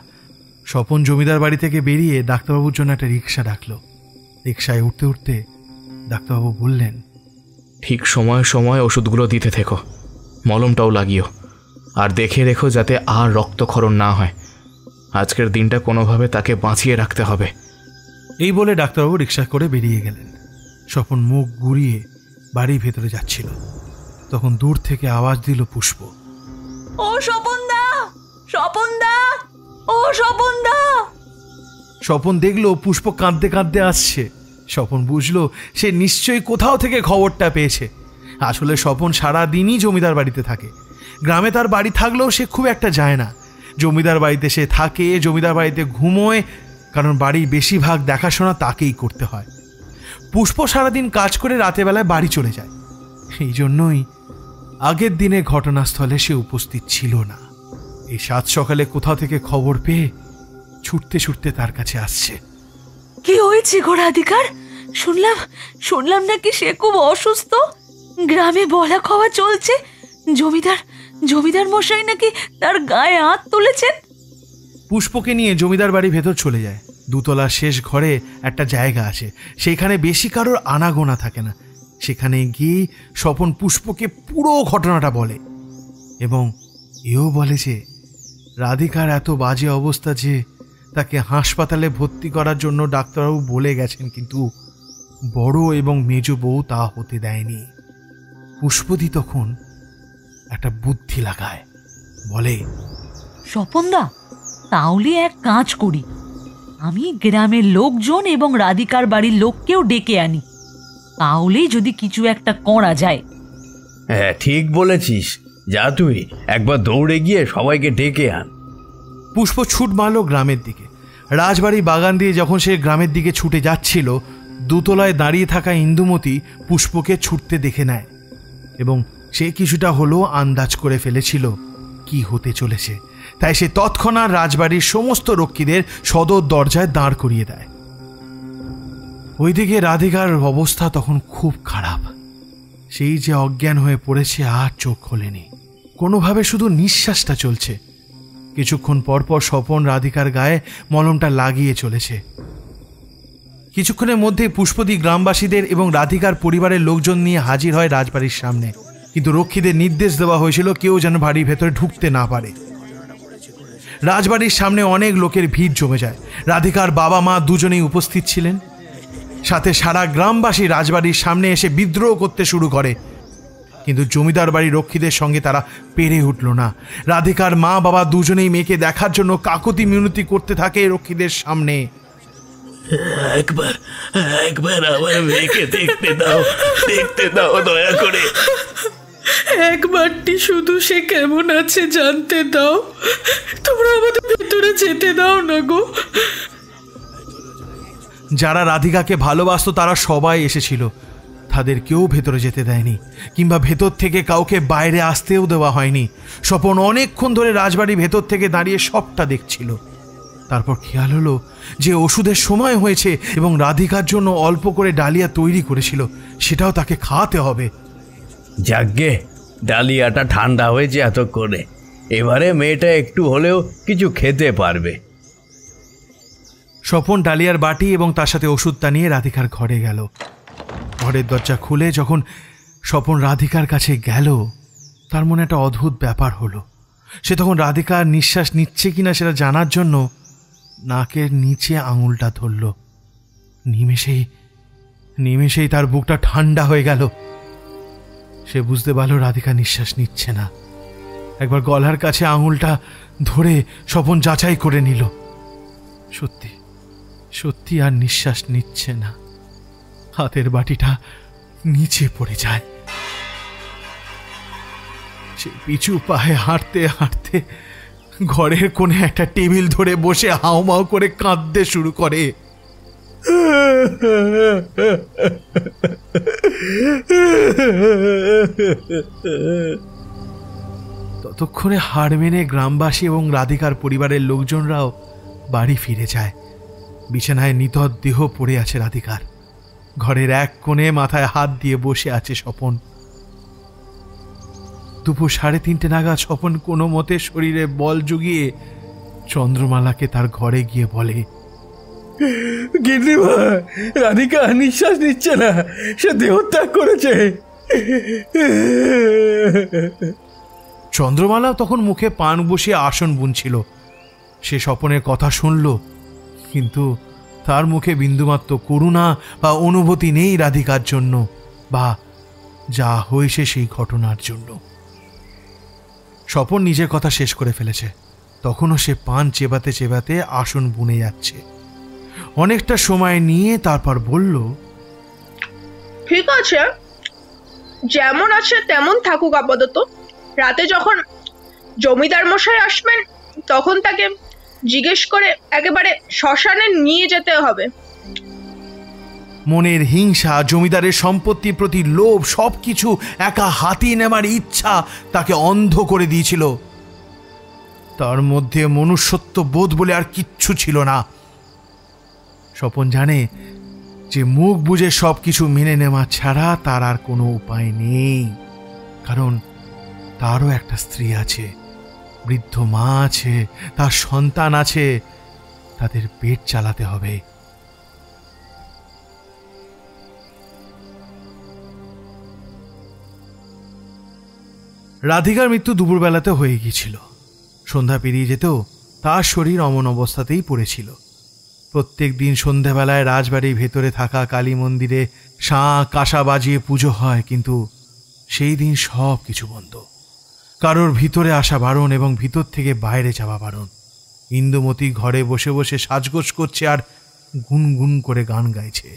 স্বপন জমিদার বাড়ি থেকে বেরিয়ে ডাক্তারবাবুর জন্য একটা রিক্সা ডাকলো। রিক্সায় উঠতে উঠতে ডাক্তারবাবু বললেন, ঠিক সময়ে সময় ওষুধগুলো দিতে থেকো, মলমটাও লাগিও, আর দেখে রেখো যাতে আর রক্তক্ষরণ না হয়। আজকের দিনটা কোনোভাবে তাকে বাঁচিয়ে রাখতে হবে। এই বলে ডাক্তারবাবু রিক্সা করে বেরিয়ে গেলেন। স্বপন মুখ ঘুরিয়ে বাড়ির ভেতরে যাচ্ছিল, তখন দূর থেকে আওয়াজ দিল পুষ্প, ও স্বপনদা, স্বপনদা, ও স্বপনদা। স্বপন দেখলো পুষ্প কাঁদতে কাঁদতে আসছে। স্বপন বুঝলো সে নিশ্চয়ই কোথাও থেকে খবরটা পেয়েছে। আসলে স্বপন সারাদিনই জমিদার বাড়িতে থাকে। গ্রামে তার বাড়ি থাকলেও সে খুব একটা যায় না। জমিদার বাড়িতে সে থাকে, জমিদার বাড়িতে ঘুমোয়, কারণ বাড়ির বেশিরভাগ দেখাশোনা তাকেই করতে হয়। পুষ্প সারাদিন কাজ করে রাতে বেলায় বাড়ি চলে যায়। এই জন্যই আগের দিনে ঘটনাস্থলে সে উপস্থিত ছিল না। এই সাত সকালে কোথাও থেকে খবর পেয়ে ছুটতে ছুটতে তার কাছে আসছে। কি হয়েছে গো রাধিকার? শুনলাম নাকি সে খুব অসুস্থ। গ্রামে বলা খাওয়া চলছে জমিদার মশাই নাকি তার গায়ে হাত তুলেছেন। পুষ্পকে নিয়ে জমিদার বাড়ি ভেতর চলে যায়। দুতলার শেষ ঘরে একটা জায়গা আছে, সেখানে বেশি কারোর আনাগোনা থাকে না। সেখানে গিয়ে স্বপন পুষ্পকে পুরো ঘটনাটা বলে, এবং এও বলে যে রাধিকার এত বাজে অবস্থা যে তাকে হাসপাতালে ভর্তি করার জন্য ডাক্তারবাবু বলে গেছেন, কিন্তু বড় এবং মেজ বউ তা হতে দেয়নি। পুষ্পদি তখন একটা বুদ্ধি লাগায়, বলে, স্বপনদা, তাহলে এক কাজ করি, আমি গ্রামের লোকজন এবং রাধিকার বাড়ির লোককেও ডেকে আনি, তাহলেই যদি কিছু একটা করা যায়। হ্যাঁ, ঠিক বলেছিস, যা তুই একবার দৌড়ে গিয়ে সবাইকে ডেকে আন। পুষ্প ছুট মারল গ্রামের দিকে। রাজবাড়ি বাগান দিয়ে যখন সে গ্রামের দিকে ছুটে যাচ্ছিল, দুতলায় দাঁড়িয়ে থাকা ইন্দুমতি পুষ্পকে ছুটতে দেখে নেয়, এবং সে কিছুটা হলেও আন্দাজ করে ফেলেছিল কি হতে চলেছে। তাই সে তৎক্ষণাৎ রাজবাড়ির সমস্ত রক্ষীদের সদর দরজায় দাঁড় করিয়ে দেয়। ওইদিকে রাধিকার অবস্থা তখন খুব খারাপ। সেই যে অজ্ঞান হয়ে পড়েছে, আর চোখ খোলেনি, কোনোভাবে শুধু নিঃশ্বাসটা চলছে। কিছুক্ষণ পরপর স্বপন রাধিকার গায়ে মলমটা লাগিয়ে চলেছে। কিছুক্ষণের মধ্যে পুষ্পদি গ্রামবাসীদের এবং রাধিকার পরিবারের লোকজন নিয়ে হাজির হয় রাজবাড়ির সামনে, কিন্তু রক্ষীদের নির্দেশ দেওয়া হয়েছিল কেউ যেন বাড়ির ভেতরে ঢুকতে না পারে। রাজবাড়ির সামনে অনেক লোকের ভিড় জমে যায়। রাধিকার বাবা মা দুজনেই উপস্থিত ছিলেন। সাথে সারা গ্রামবাসী রাজবাড়ির সামনে এসে বিদ্রোহ করতে শুরু করে, কিন্তু জমিদার বাড়ির রক্ষীদের সঙ্গে তারা পেরে উঠল না। রাধিকার মা বাবা দুজনেই মেয়েকে দেখার জন্য কাকুতি মিনতি করতে থাকে রক্ষীদের সামনে। একবার আমার মেয়েকে দেখতে দাও দয়া করে। একবারটি শুধু সে কেমন আছে জানতে দাও, তোমরা আমাদের ভেতরে যেতে দাও না গো। যারা রাধিকাকে ভালোবাসতো তারা সবাই এসেছিল, তাদের কেউ ভেতরে যেতে দেয়নি, কিংবা ভেতর থেকে কাউকে বাইরে আসতেও দেওয়া হয়নি। স্বপন অনেকক্ষণ ধরে রাজবাড়ি ভেতর থেকে দাঁড়িয়ে সবটা দেখছিল। তারপর খেয়াল হলো যে ওষুধের সময় হয়েছে এবং রাধিকার জন্য অল্প করে ডালিয়া তৈরি করেছিল, সেটাও তাকে খাওয়াতে হবে। যাগ্গে, ডালিয়াটা ঠান্ডা হয়েছে এতক্ষণে, এবারে মেয়েটা একটু হলেও কিছু খেতে পারবে। স্বপন ডালিয়ার বাটি এবং তার সাথে ওষুধটা নিয়ে রাধিকার ঘরে গেল। ঘরের দরজা খুলে যখন স্বপন রাধিকার কাছে গেল, তার মনে একটা অদ্ভুত ব্যাপার হলো। সে তখন রাধিকার নিঃশ্বাস নিচ্ছে কিনা সেটা জানার জন্য নাকের নিচে আঙুলটা ধরল। নিমেষেই তার বুকটা ঠান্ডা হয়ে গেল। সে বুঝতে পারল রাধিকা নিঃশ্বাস নিচ্ছে না। একবার গলার কাছে আঙুলটা ধরে স্বপন যাচাই করে নিল, সত্যি আর নিঃশ্বাস নিচ্ছে না। হাতের বাটিটা নিচে পড়ে যায়। সে পিছু পায়ে হাঁটতে হাঁটতে ঘরের কোণে একটা টেবিল ধরে বসে হাউমাউ করে কাঁদতে শুরু করে। ততক্ষণে হার মেনে গ্রামবাসী এবং রাধিকার পরিবারের লোকজনরাও বাড়ি ফিরে যায়। বিছানায় নিথর দেহ পড়ে আছে রাধিকার। ঘরের এক কোণে মাথায় হাত দিয়ে বসে আছে স্বপন। দুপুর 3:30 নাগাদ স্বপন কোনো মতে শরীরে বল জুগিয়ে চন্দ্রমালাকে তার ঘরে গিয়ে বলে, গিন্নিমা, রাধিকা নিঃশ্বাস নিচ্ছে না, সে দেহত্যাগ করেছে। চন্দ্রমালাও তখন মুখে পান বসিয়ে আসন বুনছিল। সে স্বপনের কথা শুনল, কিন্তু তার মুখে বিন্দুমাত্র করুণা বা অনুভূতি নেই রাধিকার জন্য বা যা হয়েছে সেই ঘটনার জন্য। স্বপন নিজের কথা শেষ করে ফেলেছে, তখনও সে পান চেবাতে চেবাতে আসন বুনে যাচ্ছে। অনেকটা সময় নিয়ে তারপর বলল, ঠিক আছে, যেমন আছে তেমন থাকুক আপাতত। রাতে যখন জমিদার মশাই আসবেন তখন তাকে জিজ্ঞেস করে একেবারে শ্মশানে নিয়ে যেতে হবে। মনের হিংসা, জমিদারের সম্পত্তির প্রতি লোভ, সবকিছু একা হাতিয়ে নেবার ইচ্ছা তাকে অন্ধ করে দিয়েছিল। তার মধ্যে মনুষ্যত্ব বোধ বলে আর কিচ্ছু ছিল না। স্বপন জানে যে মুখ বুঝে সবকিছু মেনে নেওয়া ছাড়া তার আর কোনো উপায় নেই, কারণ তারও একটা স্ত্রী আছে, বৃদ্ধ মা আছে, তার সন্তান আছে, তাদের পেট চালাতে হবে। রাধিকার মৃত্যু দুপুরবেলাতে হয়ে গিয়েছিল। সন্ধ্যা পেরিয়ে যেতেও তার শরীর অমন অবস্থাতেই পড়েছিল। প্রত্যেক দিন সন্ধ্যাবেলায় রাজবাড়ির ভেতরে থাকা কালী মন্দিরে শাঁখ কাঁসা বাজিয়ে পুজো হয়, কিন্তু সেই দিন সব কিছু বন্ধ। কারোর ভিতরে আসা বারণ এবং ভিতর থেকে বাইরে যাওয়া বারণ। ইন্দুমতি ঘরে বসে বসে সাজগোজ করছে আর গুনগুন করে গান গাইছে।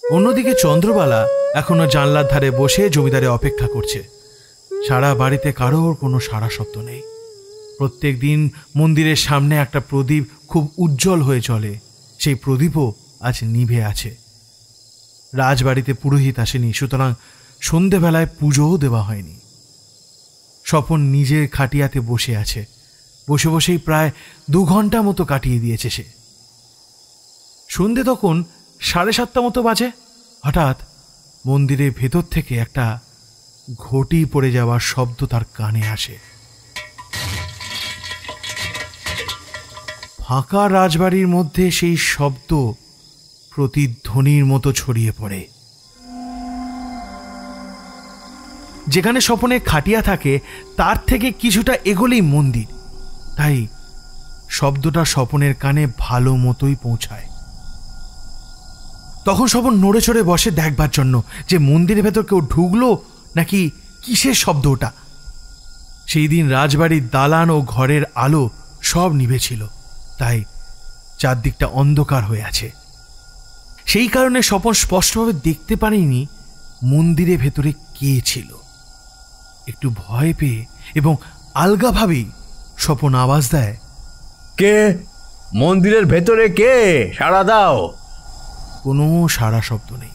অন্যদিকে চন্দ্রবালা এখনো জানলার ধারে বসে জমিদারে অপেক্ষা করছে। সারা বাড়িতে কারোর কোনো সাড়া শব্দ নেই। প্রত্যেক দিন মন্দিরের সামনে একটা প্রদীপ খুব উজ্জ্বল হয়ে চলে, সেই প্রদীপও আজ নিভে আছে। রাজবাড়িতে পুরোহিত আসেনি, সুতরাং সন্ধেবেলায় পুজোও দেওয়া হয়নি। স্বপন নিজের খাটিয়াতে বসে আছে। বসে বসেই প্রায় 2 ঘন্টা মতো কাটিয়ে দিয়েছে সে। সন্ধে তখন 7:30 মতো বাজে। হঠাৎ মন্দিরের ভেতর থেকে একটা ঘটি পড়ে যাওয়ার শব্দ তার কানে আসে। ফাঁকা রাজবাড়ির মধ্যে সেই শব্দ প্রতিধ্বনির মতো ছড়িয়ে পড়ে। যেখানে স্বপনের খাটিয়া থাকে তার থেকে কিছুটা এগোলেই মন্দির, তাই শব্দটা স্বপনের কানে ভালো মতোই পৌঁছায়। তখন স্বপন নড়ে চড়ে বসে দেখবার জন্য যে মন্দিরের ভেতর কেউ ঢুকলো নাকি কিসের শব্দ ওটা। সেই দিন রাজবাড়ির দালান ও ঘরের আলো সব নিভেছিল, তাই চারদিকটা অন্ধকার হয়ে আছে। সেই কারণে স্বপন স্পষ্টভাবে দেখতে পারেনি মন্দিরের ভেতরে কে ছিল। একটু ভয় পেয়ে এবং আলগাভাবেই স্বপন আওয়াজ দেয়, কে? মন্দিরের ভেতরে কে? সাড়া দাও। কোনো সাড়া শব্দ নেই।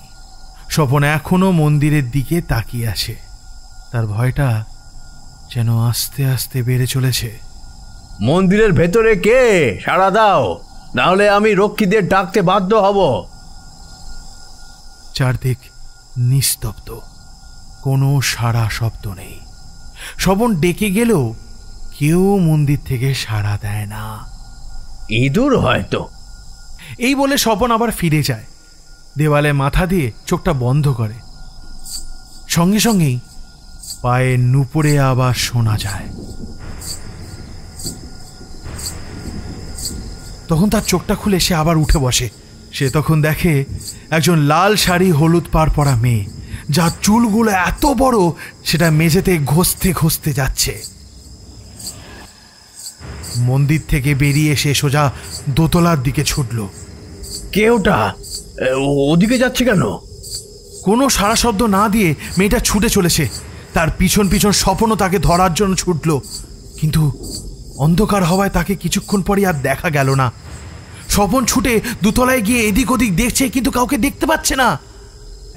স্বপন এখনো মন্দিরের দিকে তাকিয়ে আছে। তার ভয়টা যেন আস্তে আস্তে বেড়ে চলেছে। মন্দিরের ভেতরে কে? সাড়া দাও, নাহলে আমি রক্ষীদের ডাকতে বাধ্য হব। চারদিক নিস্তব্ধ, কোনো সাড়া শব্দ নেই। স্বপন ডেকে গেলেও কেউ মন্দির থেকে সাড়া দেয় না। ইঁদুর হয়তো। এই বলে স্বপন আবার ফিরে যায়, দেওয়ালে মাথা দিয়ে চোখটা বন্ধ করে। সঙ্গে সঙ্গেই পায়ের নুপুরে আবার শোনা যায়। তখন তার চোখটা খুলে সে আবার উঠে বসে। সে তখন দেখে একজন লাল শাড়ি হলুদ পাড় পরা মেয়ে, যার চুলগুলো এত বড় সেটা মেঝেতে ঘষতে ঘষতে যাচ্ছে। মন্দির থেকে বেরিয়ে সে সোজা দোতলার দিকে ছুটল। কেউটা ওদিকে যাচ্ছে কেন? কোনো সাড়া শব্দ না দিয়ে মেয়েটা ছুটে চলেছে। তার পিছন পিছন স্বপনও তাকে ধরার জন্য ছুটল, কিন্তু অন্ধকার হওয়ায় তাকে কিছুক্ষণ পরই আর দেখা গেল না। স্বপন ছুটে দুতলায় গিয়ে এদিক ওদিক দেখছে, কিন্তু কাউকে দেখতে পাচ্ছে না।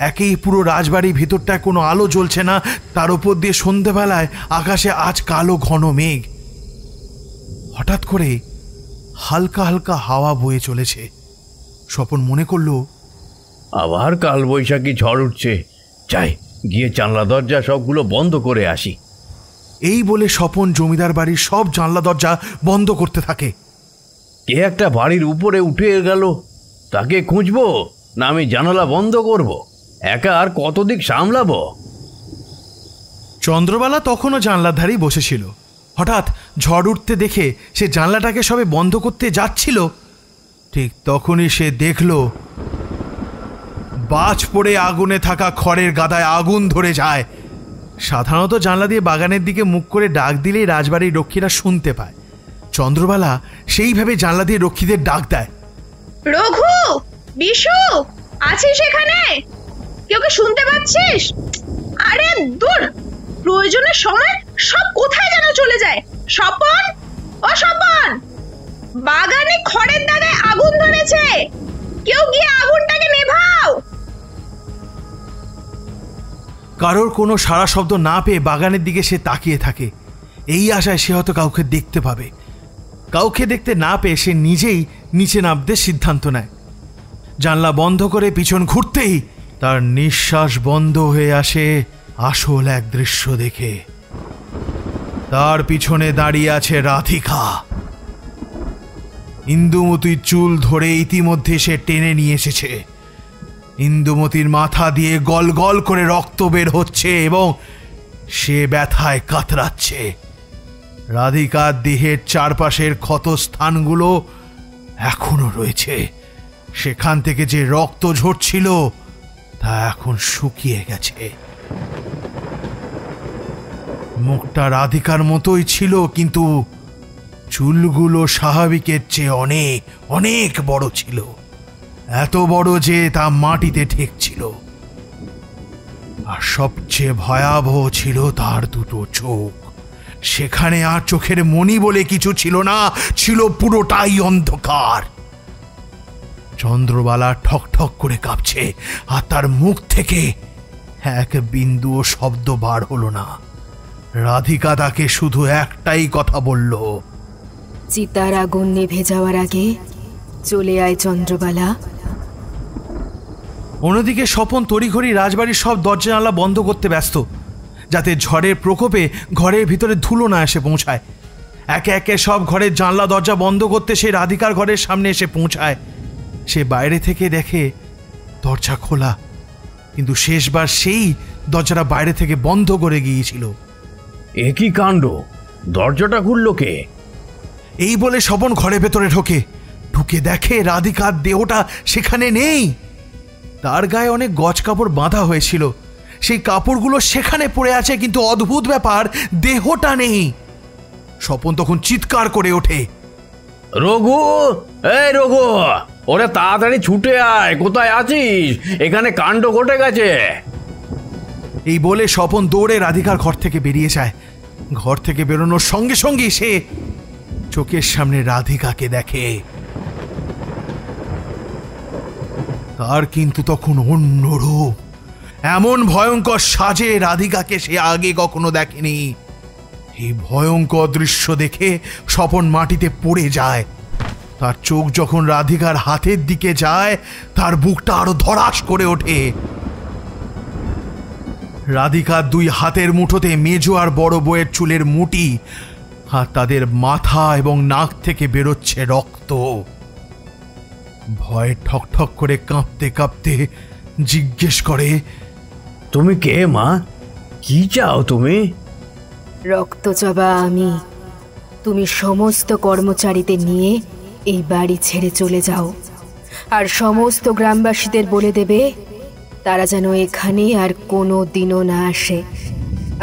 একেই পুরো রাজবাড়ির ভেতরটায় কোনো আলো জ্বলছে না, তার উপর দিয়ে সন্ধেবেলায় আকাশে আজ কালো ঘন মেঘ। হঠাৎ করে হালকা হালকা হাওয়া বয়ে চলেছে। স্বপন মনে করল আবার কালবৈশাখী ঝড় উঠছে, যাই গিয়ে জানলা দরজা সবগুলো বন্ধ করে আসি। এই বলে স্বপন জমিদার বাড়ির সব জানলা দরজা বন্ধ করতে থাকে। কে একটা বাড়ির উপরে উঠে গেল, তাকে খুঁজবো না আমি জানালা বন্ধ করব? একা আর কত দিক সামলাবো? চন্দ্রবালা তখনও জানলার ধারেই বসেছিল। হঠাৎ ঝড় উঠতে দেখে সে জানলাটাকে সবে বন্ধ করতে যাচ্ছিল, ঠিক তখনই সে দেখল বাজ পড়ে আগুনে থাকা খড়ের গাদায় আগুন ধরে যায়। সাধারণত জানলা দিয়ে বাগানের দিকে মুখ করে ডাক দিলেই রাজবাড়ির রক্ষীরা শুনতে পায়। চন্দ্রবালা সেইভাবে জানলা দিয়ে রক্ষীদের ডাক দেয়, রঘু, বিশু, আছিস এখানে? কেউ কি শুনতে পাচ্ছিস? আরে দূর, প্রয়োজনের সময় সব কোথায় যেন চলে যায়। স্বপন, ও স্বপন, বাগানে খড়ের দাগায় আগুন ধরেছে, কেউ গিয়ে আগুনটাকে নেভাও। কারোর কোনো সাড়া শব্দ না পেয়ে বাগানের দিকে সে তাকিয়ে থাকে, এই আশায় সে হয়তো কাউকে দেখতে পাবে। কাউকে দেখতে না পেয়ে সে নিজেই নিচে নামতে সিদ্ধান্ত নেয়। জানলা বন্ধ করে পিছন ঘুরতেই তার নিঃশ্বাস বন্ধ হয়ে আসে আসল এক দৃশ্য দেখে। তার পিছনে দাঁড়িয়ে আছে রাধিকা। ইন্দুমতির চুল ধরে ইতিমধ্যে সে টেনে নিয়ে এসেছে। ইন্দুমতির মাথা দিয়ে গল গল করে রক্ত বের হচ্ছে এবং সে ব্যথায় কাতরাচ্ছে। রাধিকার দেহের চারপাশের ক্ষতস্থানগুলো এখনো রয়েছে। সেখান থেকে যে রক্ত ঝরছিল তা এখন শুকিয়ে গেছে। মুখটা রাধিকার মতোই ছিল, কিন্তু চুলগুলো স্বাভাবিকের চেয়ে অনেক অনেক বড় ছিল, এত বড় যে তা মাটিতে ঠেকছিল। আর সবচেয়ে ভয়াবহ ছিল তার দুটো চোখ। সেখানে আর চোখের মণি বলে কিছু ছিল না, ছিল পুরোটাই অন্ধকার। চন্দ্রবালা ঠক ঠক করে কাঁপছে, আর তার মুখ থেকে এক বিন্দুও শব্দ বার হলো না। রাধিকা তাকে শুধু একটাই কথা বলল, চিতার আগুন নিভে যাওয়ার আগে চলে আয় চন্দ্রবালা। অন্যদিকে স্বপন তড়িঘড়ি রাজবাড়ির সব দরজা জানলা বন্ধ করতে ব্যস্ত, যাতে ঝড়ের প্রকোপে ঘরের ভিতরে ধুলো না এসে পৌঁছায়। একে একে সব ঘরের জানলা দরজা বন্ধ করতে সে রাধিকার ঘরের সামনে এসে পৌঁছায়। সে বাইরে থেকে দেখে দরজা খোলা, কিন্তু শেষবার সেই দরজাটা বাইরে থেকে বন্ধ করে গিয়েছিল। এ কি কাণ্ড, দরজাটা খুলল কে? এই বলে স্বপন ঘরের ভেতরে ঢুকে দেখে রাধিকার দেহটা সেখানে নেই। তার গায়ে অনেক গজ কাপড় বাঁধা হয়েছিল, সেই কাপড়গুলো সেখানে পড়ে আছে, কিন্তু অদ্ভুত ব্যাপার, দেহটা নেই। স্বপন তখন চিৎকার করে ওঠে, রঘু, এই রঘু, ওরে তাড়াতাড়ি ছুটে আয়, কোথায় আছিস? এখানে কাণ্ড ঘটে গেছে। এই বলে স্বপন দৌড়ে রাধিকার ঘর থেকে বেরিয়ে যায়। ঘর থেকে বেরোনোর সঙ্গে সঙ্গে সে চোখের সামনে রাধিকাকে দেখে। তার কিন্তু তখন অন্য রূপ, এমন ভয়ঙ্কর সাজে রাধিকাকে সে আগে কখনো দেখেনি। এই ভয়ঙ্কর দৃশ্য দেখে স্বপন মাটিতে পড়ে যায়। তার চোখ যখন রাধিকার হাতের দিকে যায়, তার বুকটা আরো ধড়াস করে ওঠে। রাধিকার দুই হাতের মুঠোতে মেজো আর বড় বউয়ের চুলের মুঠি, আর তাদের মাথা এবং নাক থেকে বেরোচ্ছে রক্ত। ভয়ে ঠকঠক করে কাঁপতে কাঁপতে জিজ্ঞেস করে, তুমি কে মা? কি চাও তুমি? রক্তজবা আমি। তুমি সমস্ত কর্মচারীদের নিয়ে এই বাড়ি ছেড়ে চলে যাও, আর সমস্ত গ্রামবাসীদের বলে দেবে তারা যেন এখানে আর কোনো দিনও না আসে।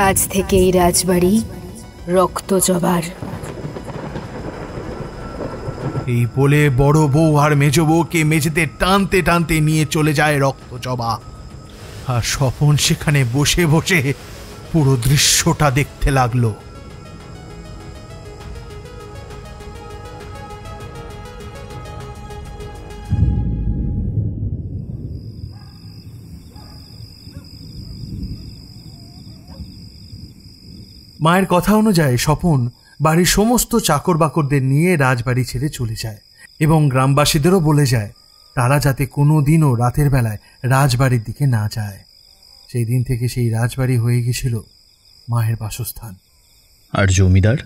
আজ থেকে এই রাজবাড়ি রক্তজবার। এই বলে বড় বউ আর মেজ বউকে মেঝেতে টানতে টানতে নিয়ে চলে যায় রক্তজবা। আর স্বপন সেখানে বসে বসে পুরো দৃশ্যটা দেখতে লাগলো। মায়ের কথা অনুযায়ী স্বপন বাড়ির সমস্ত চাকর বাকরদের নিয়ে রাজবাড়ি ছেড়ে চলে যায় এবং গ্রামবাসীদেরও বলে যায় তারা যাতে কোনো দিনও রাতের বেলায় রাজবাড়ির দিকে না যায়। সেই দিন থেকে সেই রাজবাড়ি হয়ে গেছিল মায়ের বাসস্থান। আর জমিদার,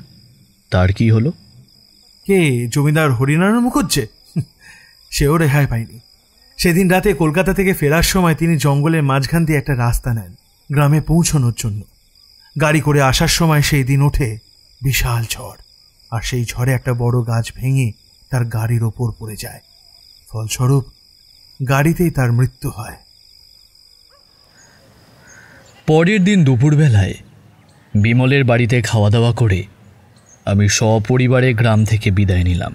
তার কি হলো? কে? জমিদার হরিনারায়ণ মুখুজ্জে? সেও রেহাই পায়নি। সেদিন রাতে কলকাতা থেকে ফেরার সময় তিনি জঙ্গলের মাঝখান দিয়ে একটা রাস্তা নেন গ্রামে পৌঁছানোর জন্য। গাড়ি করে আসার সময় সেই দিন ওঠে বিশাল ঝড়, আর সেই ঝড়ে একটা বড় গাছ ভেঙে তার গাড়ির ওপর পড়ে যায়। ফলস্বরূপ গাড়িতেই তার মৃত্যু হয়। পরের দিন দুপুরবেলায় বিমলের বাড়িতে খাওয়া দাওয়া করে আমি সপরিবারে গ্রাম থেকে বিদায় নিলাম।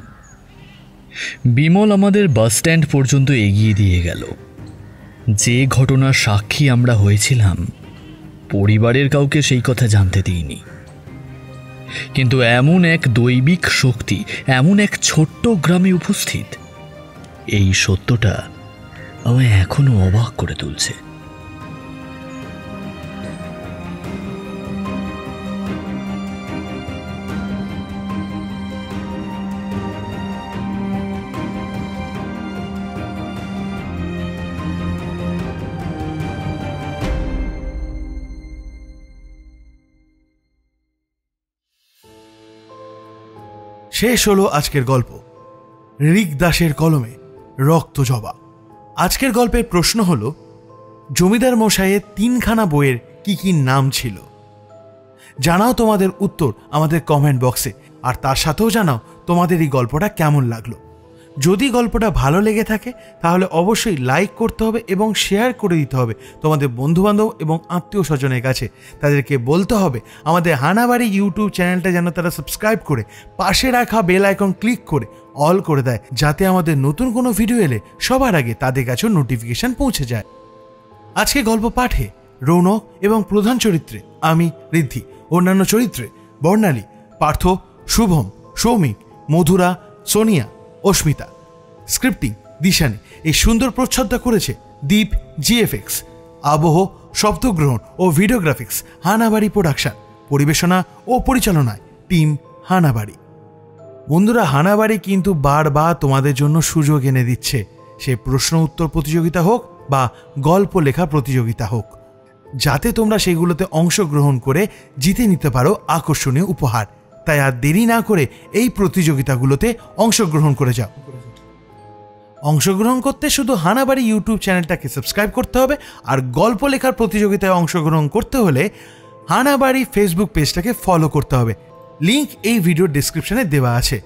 বিমল আমাদের বাস স্ট্যান্ড পর্যন্ত এগিয়ে দিয়ে গেল। যে ঘটনার সাক্ষী আমরা হয়েছিলাম পরিবারের কাউকে সেই কথা জানতে দিইনি, কিন্তু এমন এক দৈবিক শক্তি এমন এক ছোট্ট গ্রামে উপস্থিত, এই সত্যটা আমায় এখনো অবাক করে তুলছে। শেষ হলো আজকের গল্প ঋক দাসের কলমে রক্তজবা। আজকের গল্পের প্রশ্ন হলো, জমিদার মশাইয়ের 3খানা বইয়ের কি কি নাম ছিল? জানাও তোমাদের উত্তর আমাদের কমেন্ট বক্সে, আর তার সাথেও জানাও তোমাদের এই গল্পটা কেমন লাগলো। যদি গল্পটা ভালো লেগে থাকে তাহলে অবশ্যই লাইক করতে হবে এবং শেয়ার করে দিতে হবে তোমাদের বন্ধুবান্ধব এবং আত্মীয় স্বজনের কাছে। তাদেরকে বলতে হবে আমাদের হানাবাড়ি ইউটিউব চ্যানেলটা যেন তারা সাবস্ক্রাইব করে পাশে রাখা বেল আইকন ক্লিক করে অল করে দেয়, যাতে আমাদের নতুন কোনো ভিডিও এলে সবার আগে তাদের কাছেও নোটিফিকেশন পৌঁছে যায়। আজকে গল্প পাঠে রৌনক এবং প্রধান চরিত্রে আমি ঋদ্ধি, অন্যান্য চরিত্রে বর্ণালী, পার্থ, শুভম, সৌমিক, মধুরা, সোনিয়া, অস্মিতা। স্ক্রিপ্টিং দিশানি। এই সুন্দর প্রচ্ছদটা করেছে দীপ জিএফএক্স। আবহ, শব্দগ্রহণ ও ভিডিওগ্রাফিক্স হানাবাড়ি প্রোডাকশন। পরিবেশনা ও পরিচালনায় টিম হানাবাড়ি। বন্ধুরা, হানাবাড়ি কিন্তু বারবার তোমাদের জন্য সুযোগ এনে দিচ্ছে, সে প্রশ্ন উত্তর প্রতিযোগিতা হোক বা গল্প লেখা প্রতিযোগিতা হোক, যাতে তোমরা সেগুলোতে অংশগ্রহণ করে জিতে নিতে পারো আকর্ষণীয় উপহার। তাই আর দেরি না করে এই প্রতিযোগিতাগুলোতে অংশগ্রহণ করে যাও। অংশগ্রহণ করতে শুধু হানাবাড়ি ইউটিউব চ্যানেলটাকে সাবস্ক্রাইব করতে হবে, আর গল্প লেখার প্রতিযোগিতায় অংশগ্রহণ করতে হলে হানাবাড়ি ফেসবুক পেজটাকে ফলো করতে হবে। লিংক এই ভিডিওর ডেসক্রিপশনে দেওয়া আছে।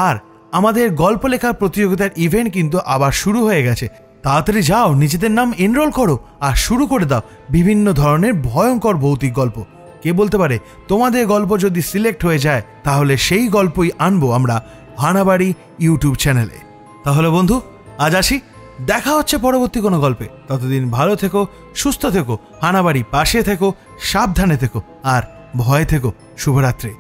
আর আমাদের গল্প লেখার প্রতিযোগিতার ইভেন্ট কিন্তু আবার শুরু হয়ে গেছে। তাড়াতাড়ি যাও, নিজেদের নাম এনরোল করো আর শুরু করে দাও বিভিন্ন ধরনের ভয়ঙ্কর ভৌতিক গল্প। কে বলতে পারে তোমাদের গল্প যদি সিলেক্ট হয়ে যায় তাহলে সেই গল্পই আনবো আমরা হানাবাড়ি ইউটিউব চ্যানেলে। তাহলে বন্ধু, আজ আসি, দেখা হচ্ছে পরবর্তী কোনো গল্পে। ততদিন ভালো থেকো, সুস্থ থেকো, হানাবাড়ি পাশে থেকো, সাবধানে থেকো আর ভয়ে থেকো। শুভরাত্রি।